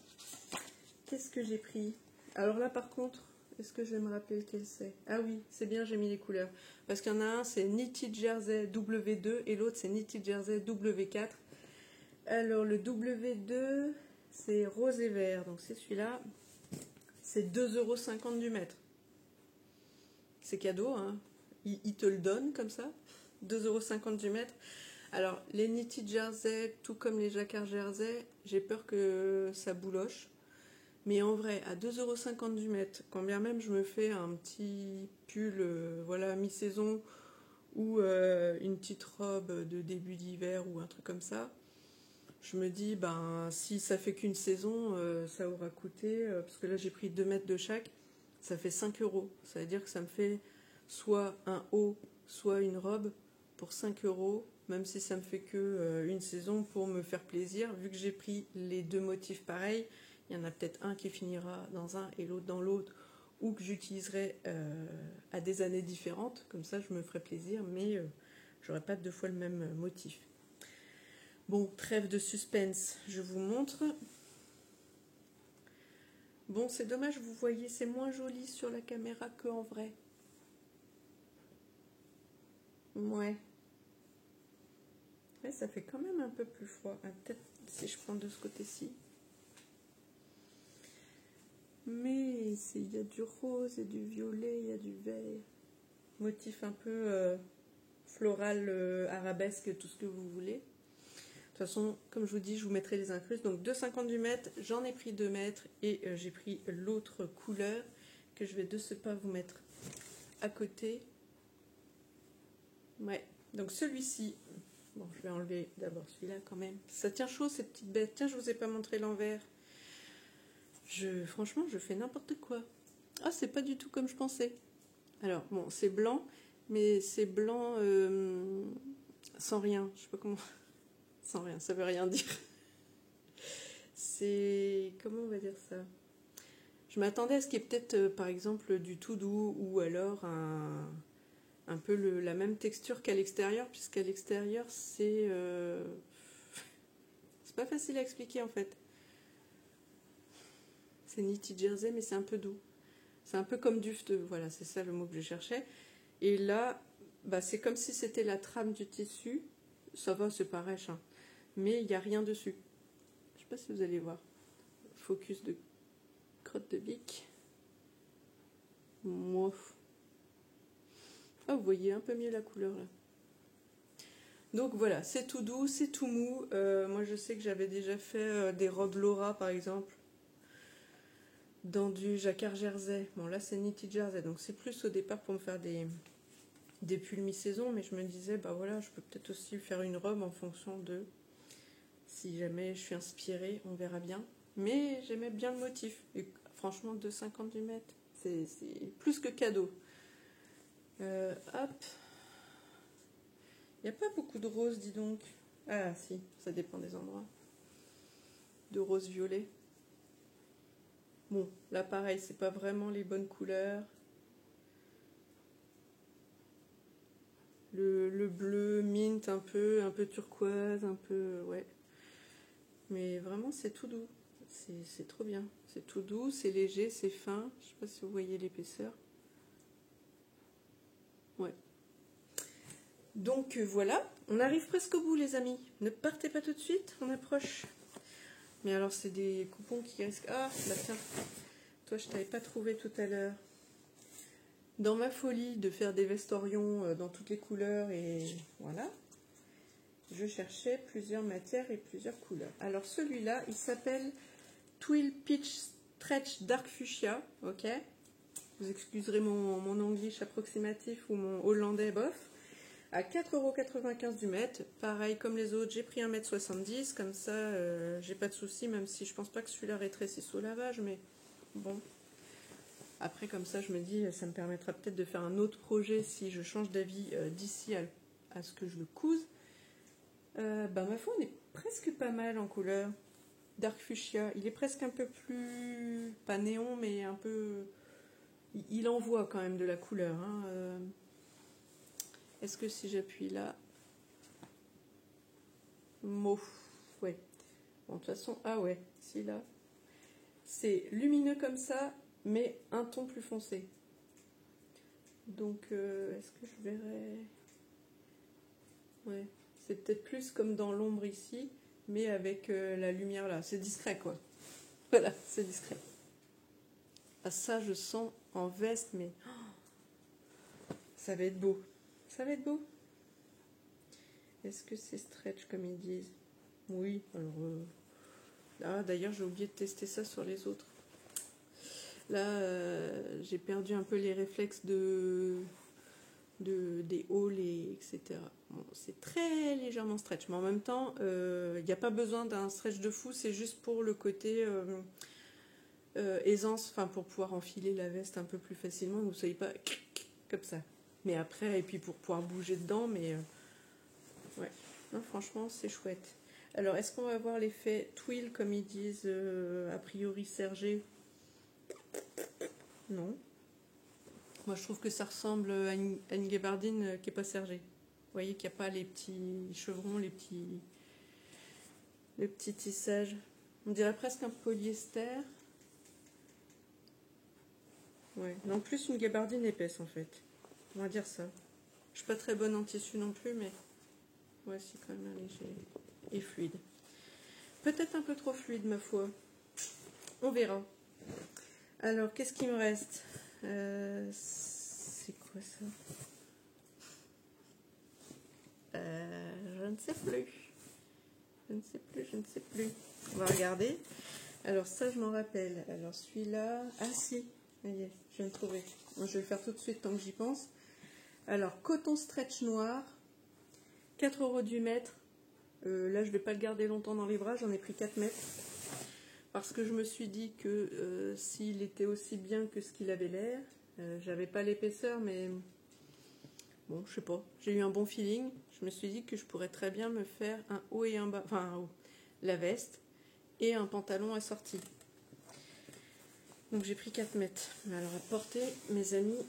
Qu'est-ce que j'ai pris? Alors là, par contre, est-ce que je vais me rappeler lequel c'est? Ah oui, c'est bien, j'ai mis les couleurs. Parce qu'il y en a un, c'est Knitted Jersey W2 et l'autre, c'est Knitted Jersey W4. Alors, le W2, c'est rose et vert. Donc, c'est celui-là. C'est 2,50 € du mètre. C'est cadeau, hein. Il te le donne comme ça. 2,50 € du mètre. Alors, les Knitted Jersey, tout comme les jacquard Jersey, j'ai peur que ça bouloche. Mais en vrai, à 2,50 € du mètre, quand bien même je me fais un petit pull voilà, mi-saison ou une petite robe de début d'hiver ou un truc comme ça, je me dis, ben, si ça fait qu'une saison, ça aura coûté, parce que là j'ai pris 2 mètres de chaque, ça fait 5 €. Ça veut dire que ça me fait soit un haut, soit une robe pour 5 €, même si ça me fait que une saison pour me faire plaisir, vu que j'ai pris les deux motifs pareils. Il y en a peut-être un qui finira dans un et l'autre dans l'autre, ou que j'utiliserai à des années différentes. Comme ça, je me ferai plaisir, mais j'aurai pas 2 fois le même motif. Bon, trêve de suspense, je vous montre. Bon, c'est dommage, vous voyez, c'est moins joli sur la caméra qu'en vrai. Ouais. Ouais, ça fait quand même un peu plus froid. Peut-être si je prends de ce côté-ci. Mais il y a du rose et du violet, il y a du vert. Motif un peu floral, arabesque, tout ce que vous voulez. De toute façon, comme je vous dis, je vous mettrai les incrustes. Donc 2,50 € du mètre, j'en ai pris 2 mètres et j'ai pris l'autre couleur que je vais de ce pas vous mettre à côté. Ouais, donc celui-ci. Bon, je vais enlever d'abord celui-là quand même. Ça tient chaud cette petite bête. Tiens, je vous ai pas montré l'envers. Franchement, je fais n'importe quoi. Ah, c'est pas du tout comme je pensais. Alors, bon, c'est blanc, mais c'est blanc sans rien. Je sais pas comment... Sans rien, ça veut rien dire. C'est... Comment on va dire ça? Je m'attendais à ce qu'il y ait peut-être, par exemple, du tout doux ou alors un peu la même texture qu'à l'extérieur, puisqu'à l'extérieur, c'est pas facile à expliquer en fait. C'est Knitted Jersey, mais c'est un peu doux. C'est un peu comme dufteux, voilà, c'est ça le mot que je cherchais. Et là, bah, c'est comme si c'était la trame du tissu. Ça va, c'est pas rêche, hein. Mais il n'y a rien dessus. Je sais pas si vous allez voir. Focus de crotte de bique. Moi. Ah, vous voyez un peu mieux la couleur là. Donc voilà, c'est tout doux, c'est tout mou. Moi je sais que j'avais déjà fait des robes Laura par exemple, dans du jacquard jersey. Bon là c'est Knitted Jersey, donc c'est plus au départ pour me faire des pulls mi-saison, mais je me disais, bah voilà, je peux peut-être aussi faire une robe en fonction de, si jamais je suis inspirée, on verra bien. Mais j'aimais bien le motif, et franchement 2,50 du mètre, c'est plus que cadeau. Hop. Il n'y a pas beaucoup de rose, dis donc. Ah si, ça dépend des endroits. De rose violet. Bon, là pareil, c'est pas vraiment les bonnes couleurs. Le bleu mint un peu turquoise, un peu, ouais. Mais vraiment, c'est tout doux. C'est trop bien. C'est tout doux, c'est léger, c'est fin. Je sais pas si vous voyez l'épaisseur. Ouais. Donc voilà, on arrive presque au bout les amis. Ne partez pas tout de suite, on approche. Mais alors c'est des coupons qui risquent... Ah, bah tiens, toi je t'avais pas trouvé tout à l'heure. Dans ma folie de faire des vestorions dans toutes les couleurs et voilà, je cherchais plusieurs matières et plusieurs couleurs. Alors celui-là, il s'appelle Twill Peach Stretch Dark Fuchsia, ok. Vous excuserez mon anglais approximatif ou mon hollandais bof. À 4,95 € du mètre, pareil comme les autres, j'ai pris 1,70 m, comme ça j'ai pas de souci, même si je pense pas que celui-là rétrécisse au lavage, mais bon. Après comme ça je me dis, ça me permettra peut-être de faire un autre projet si je change d'avis d'ici à ce que je le couse. Bah ma foi on est presque pas mal en couleur. Dark Fuchsia, il est presque un peu plus, pas néon mais un peu, il envoie quand même de la couleur, hein. Est-ce que si j'appuie là, mauve, ouais. Bon, de toute façon, ah ouais, si là, c'est lumineux comme ça, mais un ton plus foncé. Donc, est-ce que je verrai? Ouais, c'est peut-être plus comme dans l'ombre ici, mais avec la lumière là. C'est discret, quoi. Voilà, c'est discret. Ah, ça, je sens en veste, mais oh, ça va être beau. Ça va être beau. Est-ce que c'est stretch comme ils disent? Oui, alors... Ah, d'ailleurs, j'ai oublié de tester ça sur les autres. Là, j'ai perdu un peu les réflexes des hauls, etc. Bon, c'est très légèrement stretch, mais en même temps, il n'y a pas besoin d'un stretch de fou, c'est juste pour le côté aisance, enfin pour pouvoir enfiler la veste un peu plus facilement, vous ne soyez pas comme ça. Mais après, et puis pour pouvoir bouger dedans, mais ouais, non, franchement, c'est chouette. Alors, est-ce qu'on va avoir l'effet twill, comme ils disent, a priori sergé? Non. Moi, je trouve que ça ressemble à une gabardine qui n'est pas sergée. Vous voyez qu'il n'y a pas les petits chevrons, les petits tissages. On dirait presque un polyester. Ouais. Non, plus une gabardine épaisse, en fait. On va dire ça. Je suis pas très bonne en tissu non plus, mais ouais, c'est quand même léger et fluide. Peut-être un peu trop fluide, ma foi. On verra. Alors, qu'est-ce qu'il me reste? C'est quoi ça? Je ne sais plus. Je ne sais plus. On va regarder. Alors ça, je m'en rappelle. Alors celui-là... Ah si, ça y est, je viens de trouver. Bon, je vais le faire tout de suite tant que j'y pense. Alors, coton stretch noir, 4 € du mètre. Là, je ne vais pas le garder longtemps dans les bras, j'en ai pris 4 mètres. Parce que je me suis dit que s'il était aussi bien que ce qu'il avait l'air, j'avais pas l'épaisseur, mais bon, je sais pas. J'ai eu un bon feeling. Je me suis dit que je pourrais très bien me faire un haut et un bas, enfin un haut, la veste et un pantalon assorti. Donc j'ai pris 4 mètres. Alors à porter, mes amis,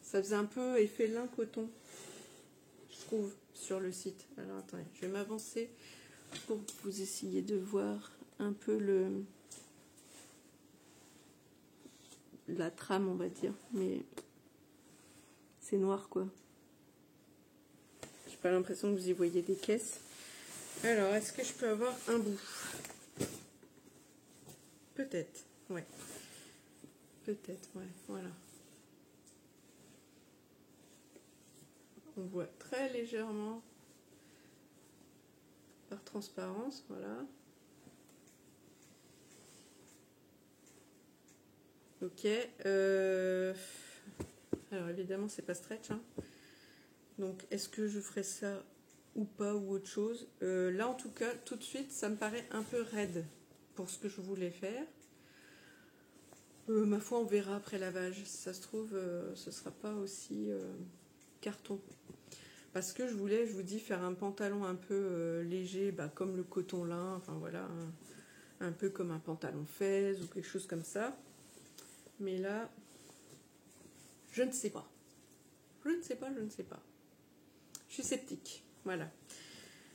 ça faisait un peu effet lin coton, je trouve, sur le site. Alors attendez, je vais m'avancer pour que vous essayiez de voir un peu la trame, on va dire. Mais c'est noir, quoi. J'ai pas l'impression que vous y voyez des caisses. Alors, est-ce que je peux avoir un bout? Peut-être, ouais. Peut-être, ouais, voilà. On voit très légèrement par transparence, voilà. Ok. Alors évidemment, c'est pas stretch, hein. Donc, est-ce que je ferai ça ou pas, ou autre chose? Là, en tout cas, tout de suite, ça me paraît un peu raide pour ce que je voulais faire. Ma foi, on verra après lavage. Si ça se trouve, ce sera pas aussi carton. Parce que je voulais, je vous dis, faire un pantalon un peu léger, bah, comme le coton lin, enfin voilà, un peu comme un pantalon fez ou quelque chose comme ça. Mais là, je ne sais pas. Je ne sais pas, je ne sais pas. Je suis sceptique, voilà.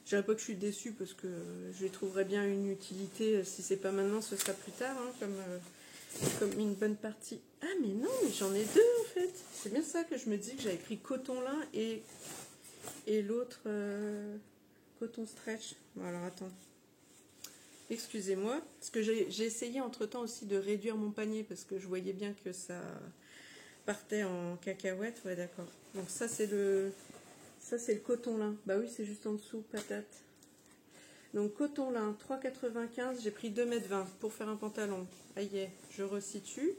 Je dirais pas que je suis déçue parce que je trouverai bien une utilité. Si c'est pas maintenant, ce sera plus tard, hein, comme une bonne partie. Ah mais non, mais j'en ai deux en fait. C'est bien ça que je me dis que j'avais pris coton lin et l'autre coton stretch. Bon, alors attends. Excusez-moi, parce que j'ai essayé entre-temps aussi de réduire mon panier parce que je voyais bien que ça partait en cacahuète. Ouais, d'accord. Donc ça c'est le coton lin. Bah oui, c'est juste en dessous, patate. Donc coton lin, 3,95, j'ai pris 2,20 m pour faire un pantalon. Aïe, je resitue.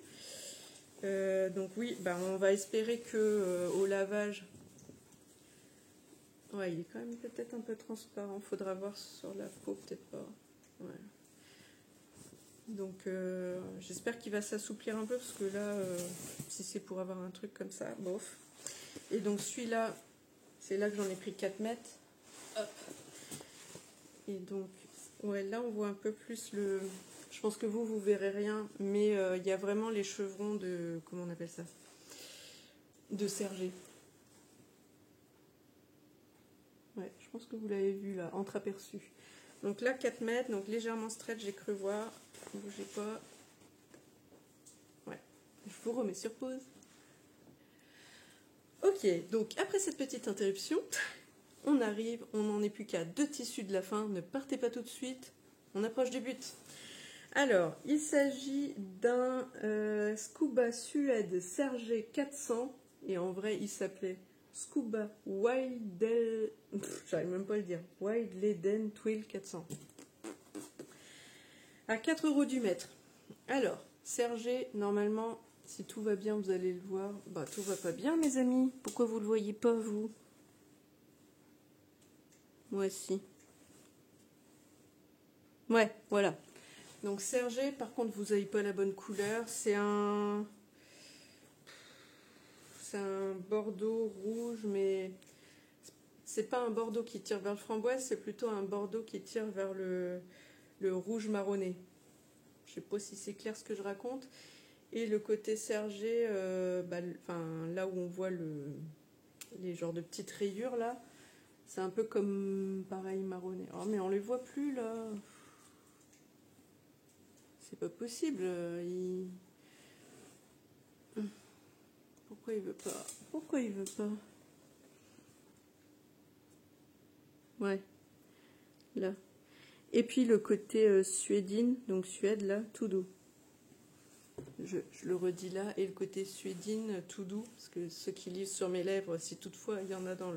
Donc oui, bah on va espérer que au lavage, ouais, il est quand même peut-être un peu transparent. Faudra voir sur la peau, peut-être pas. Ouais. Donc j'espère qu'il va s'assouplir un peu parce que là, si c'est pour avoir un truc comme ça, bof. Et donc celui-là, c'est là que j'en ai pris 4 mètres. Hop. Et donc, ouais, là on voit un peu plus le... Je pense que vous verrez rien, mais il y a vraiment les chevrons de... Comment on appelle ça? De serger. Ouais, je pense que vous l'avez vu là, entreaperçu. Donc là, 4 mètres, donc légèrement stretch, j'ai cru voir. Ne bougez pas. Ouais, je vous remets sur pause. Ok, donc après cette petite interruption, on arrive, on n'en est plus qu'à 2 tissus de la fin. Ne partez pas tout de suite, on approche du but. Alors, il s'agit d'un Scuba Suède Serge 400, et en vrai, il s'appelait Scuba Wild... J'arrive même pas à le dire. Wild Leden Twill 400. À 4 € du mètre. Alors, Serge, normalement, si tout va bien, vous allez le voir. Bah, tout va pas bien, mes amis. Pourquoi vous le voyez pas, vous? Moi, si. Ouais, voilà. Donc Serge, par contre, vous n'avez pas la bonne couleur. C'est un bordeaux rouge, mais c'est pas un bordeaux qui tire vers le framboise, c'est plutôt un bordeaux qui tire vers le rouge marronné. Je sais pas si c'est clair ce que je raconte. Et le côté sergé, là où on voit les genres de petites rayures là, c'est un peu comme pareil marronné. Oh mais on les voit plus là. C'est pas possible. Pourquoi il veut pas? Pourquoi il veut pas? Ouais, là. Et puis le côté suédine, donc Suède là, tout doux. Je le redis là, et le côté suédine, tout doux, parce que ceux qui lisent sur mes lèvres, si toutefois il y en a dans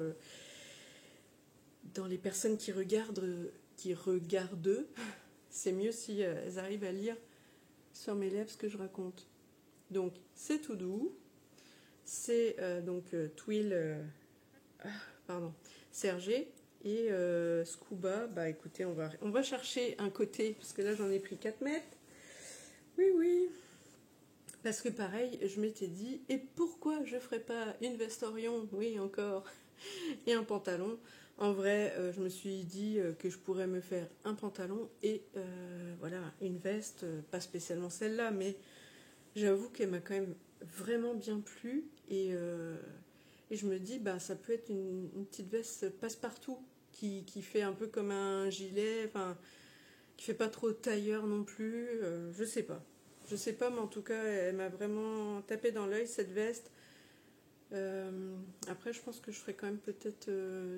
les personnes qui regardent, c'est mieux si elles arrivent à lire sur mes lèvres ce que je raconte. Donc c'est tout doux, c'est Twill, Serge, et Scuba. Bah écoutez, on va chercher un côté, parce que là j'en ai pris 4 mètres. Oui. Parce que pareil, je m'étais dit, et pourquoi je ferais pas une veste Orion, oui encore, et un pantalon. En vrai, je me suis dit que je pourrais me faire un pantalon et voilà, une veste, pas spécialement celle-là, mais j'avoue qu'elle m'a quand même vraiment bien plu et je me dis, bah, ça peut être une petite veste passe-partout qui fait un peu comme un gilet, enfin, qui fait pas trop tailleur non plus, je sais pas. Je sais pas, mais en tout cas, elle m'a vraiment tapé dans l'œil cette veste. Après, je pense que je ferai quand même peut-être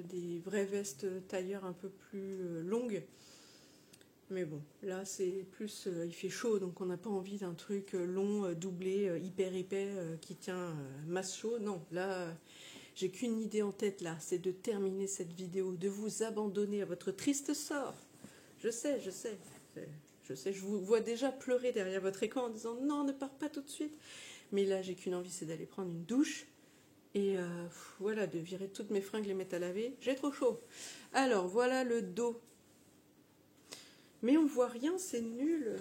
des vraies vestes tailleur un peu plus longues. Mais bon, là c'est plus, il fait chaud, donc on n'a pas envie d'un truc long, doublé, hyper épais, qui tient masse chaud. Non, là, j'ai qu'une idée en tête là, c'est de terminer cette vidéo, de vous abandonner à votre triste sort. Je sais, je sais, je sais, je vous vois déjà pleurer derrière votre écran en disant non, ne pars pas tout de suite. Mais là, j'ai qu'une envie, c'est d'aller prendre une douche. Et voilà, de virer toutes mes fringues, les mettre à laver. J'ai trop chaud. Alors, voilà le dos. Mais on voit rien, c'est nul.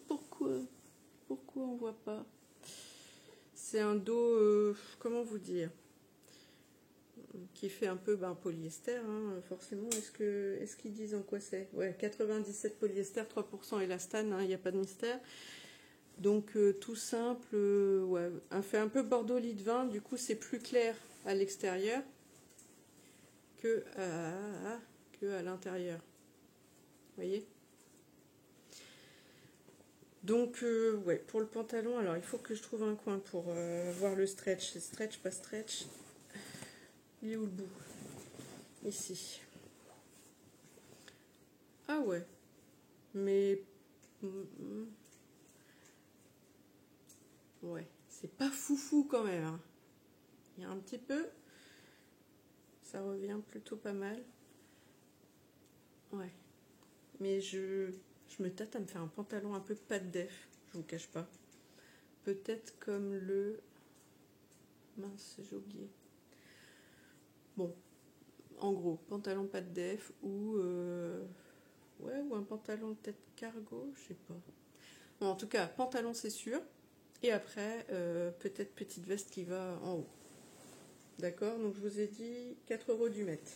Pourquoi on voit pas? C'est un dos, comment vous dire, qui fait un peu polyester, hein, forcément. Est-ce qu'ils disent en quoi c'est? Ouais, 97 polyester, 3% élastane, il n'y a pas de mystère. Donc tout simple, ouais, fait un peu bordeaux lit de vin, du coup c'est plus clair à l'extérieur que à l'intérieur. Vous voyez? Donc ouais, pour le pantalon, alors il faut que je trouve un coin pour voir le stretch. C'est stretch, pas stretch. Il est où le bout? Ici. Ah ouais. Mais ouais, c'est pas foufou quand même, hein. Il y a un petit peu. Ça revient plutôt pas mal. Ouais. Mais je me tâte à me faire un pantalon un peu pas de def, je vous cache pas. Peut-être comme le... Mince, j'ai oublié. Bon, en gros, pantalon pas de def ou... Ouais, ou un pantalon peut-être cargo, je sais pas. Bon, en tout cas, pantalon c'est sûr. Et après, peut-être petite veste qui va en haut. D'accord? Donc je vous ai dit 4 € du mètre.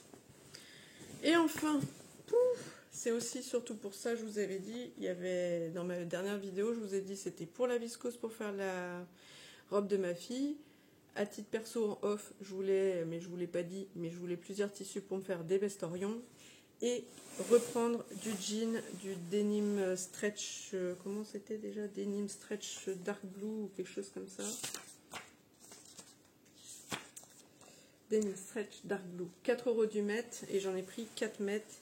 Et enfin, pouf, c'est aussi surtout pour ça, je vous avais dit, il y avait dans ma dernière vidéo, je vous ai dit c'était pour la viscose pour faire la robe de ma fille. À titre perso en off, je voulais, mais je vous l'ai pas dit, mais je voulais plusieurs tissus pour me faire des vestes Orion et reprendre du jean, du denim stretch, comment c'était déjà, denim stretch dark blue ou quelque chose comme ça. Denim stretch dark blue, 4 € du mètre et j'en ai pris 4 mètres.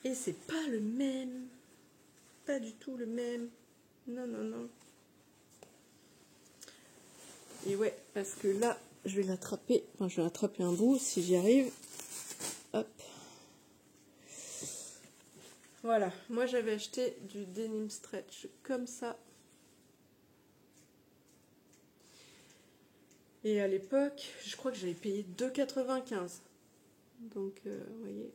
Et c'est pas le même, pas du tout le même. Non, non, non. Et ouais, parce que là, je vais l'attraper. Enfin, je vais attraper un bout si j'y arrive. Hop. Voilà, moi j'avais acheté du denim stretch comme ça. Et à l'époque, je crois que j'avais payé 2,95 €. Donc, vous voyez.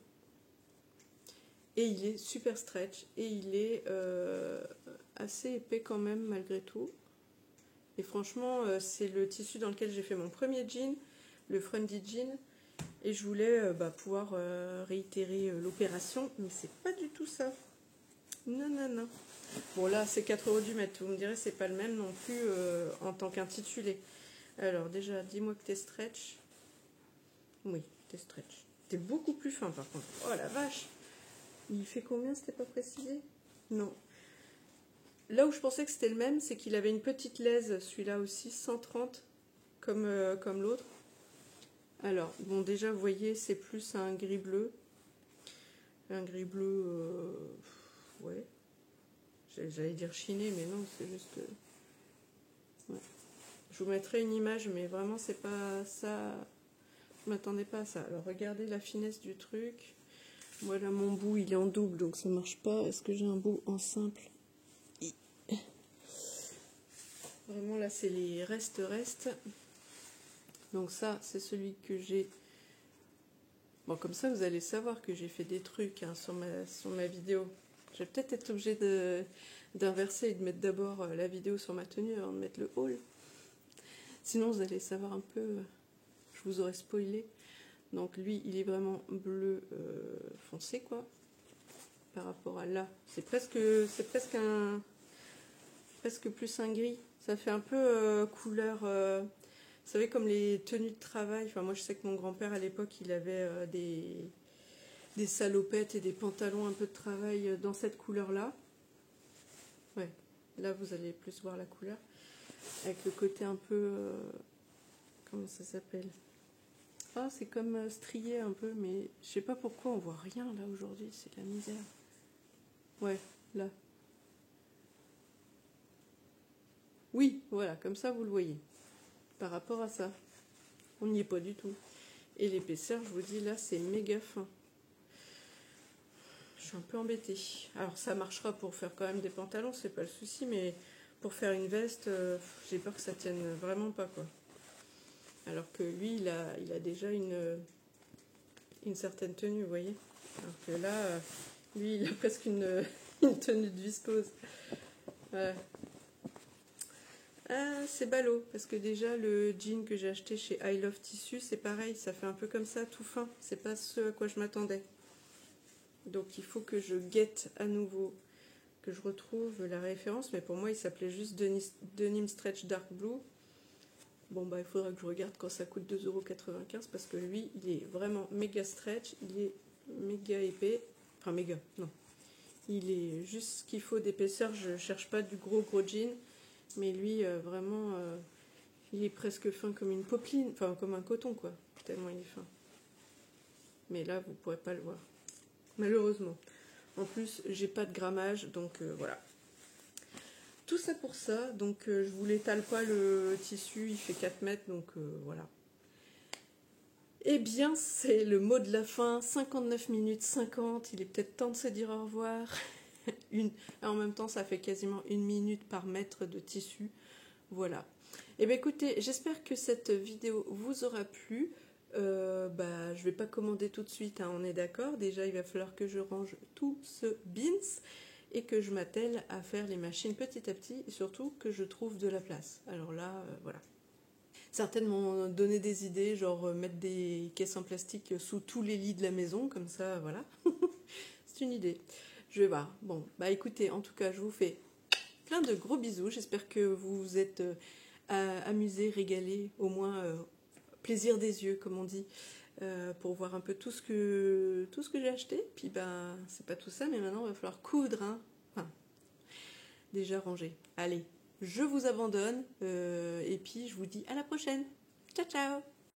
Et il est super stretch. Et il est assez épais quand même, malgré tout. Et franchement, c'est le tissu dans lequel j'ai fait mon premier jean, le Frundy jean. Et je voulais pouvoir réitérer l'opération, mais c'est pas du tout ça. Non, non, non. Bon, là, c'est 4 € du mètre. Vous me direz, c'est pas le même non plus en tant qu'intitulé. Alors, déjà, dis-moi que t'es stretch. Oui, t'es stretch. T'es beaucoup plus fin, par contre. Oh la vache! Il fait combien, c'était pas précisé? Non. Là où je pensais que c'était le même, c'est qu'il avait une petite laise, celui-là aussi, 130, comme l'autre. Alors, bon, déjà, vous voyez, c'est plus un gris bleu. Un gris bleu, ouais. J'allais dire chiné, mais non, c'est juste... ouais. Je vous mettrai une image, mais vraiment, c'est pas ça... Je m'attendais pas à ça. Alors, regardez la finesse du truc. Moi, là, mon bout, il est en double, donc ça marche pas. Est-ce que j'ai un bout en simple? Vraiment, là, c'est les restes. Donc ça, c'est celui que j'ai... Bon, comme ça, vous allez savoir que j'ai fait des trucs hein, sur ma vidéo. Je vais peut-être être obligée d'inverser et de mettre d'abord la vidéo sur ma tenue avant de mettre le haul. Sinon, vous allez savoir un peu... je vous aurais spoilé. Donc lui, il est vraiment bleu foncé, quoi. Par rapport à là, c'est presque plus un gris. Ça fait un peu couleur, vous savez, comme les tenues de travail. Enfin, moi, je sais que mon grand-père, à l'époque, il avait des salopettes et des pantalons un peu de travail dans cette couleur-là. Ouais, là, vous allez plus voir la couleur. Avec le côté un peu... comment ça s'appelle? Ah, c'est comme strié un peu, mais je sais pas pourquoi on voit rien là aujourd'hui, c'est de la misère. Ouais, là. Oui, voilà, comme ça vous le voyez. Par rapport à ça, on n'y est pas du tout. Et l'épaisseur, je vous dis, là, c'est méga fin. Je suis un peu embêtée. Alors, ça marchera pour faire quand même des pantalons, c'est pas le souci, mais pour faire une veste, j'ai peur que ça tienne vraiment pas, quoi. Alors que lui, il a déjà une certaine tenue, vous voyez. Alors que là, lui, il a presque une tenue de viscose. Ouais. Ah, c'est ballot, parce que déjà, le jean que j'ai acheté chez I Love Tissu, c'est pareil, ça fait un peu comme ça, tout fin. C'est pas ce à quoi je m'attendais. Donc, il faut que je guette à nouveau, que je retrouve la référence, mais pour moi, il s'appelait juste Denim Stretch Dark Blue. Bon, bah, il faudra que je regarde quand ça coûte 2,95 € parce que lui, il est vraiment méga stretch, il est méga épais. Enfin, méga, non. Il est juste ce qu'il faut d'épaisseur. Je cherche pas du gros jean, mais lui, vraiment, il est presque fin comme une popeline, enfin, comme un coton, quoi. Tellement il est fin. Mais là, vous pourrez pas le voir, malheureusement. En plus, j'ai pas de grammage, donc voilà. Tout ça pour ça, donc je vous l'étale pas le tissu, il fait 4 mètres, donc voilà. Eh bien, c'est le mot de la fin, 59 minutes 50, il est peut-être temps de se dire au revoir. En même temps, ça fait quasiment 1 minute par mètre de tissu, voilà. Eh bien écoutez, j'espère que cette vidéo vous aura plu. Je vais pas commander tout de suite, hein, on est d'accord. Déjà, il va falloir que je range tout ce bins et que je m'attelle à faire les machines petit à petit et surtout que je trouve de la place. Alors là, voilà. Certaines m'ont donné des idées, genre mettre des caisses en plastique sous tous les lits de la maison, comme ça, voilà. C'est une idée. Je vais voir. Bon, bah écoutez, en tout cas, je vous fais plein de gros bisous. J'espère que vous vous êtes amusés, régalés, au moins plaisir des yeux, comme on dit, pour voir un peu tout ce que j'ai acheté. Puis ben, c'est pas tout ça, mais maintenant il va falloir coudre, hein. Enfin, déjà ranger. Allez, je vous abandonne et puis je vous dis à la prochaine. Ciao ciao.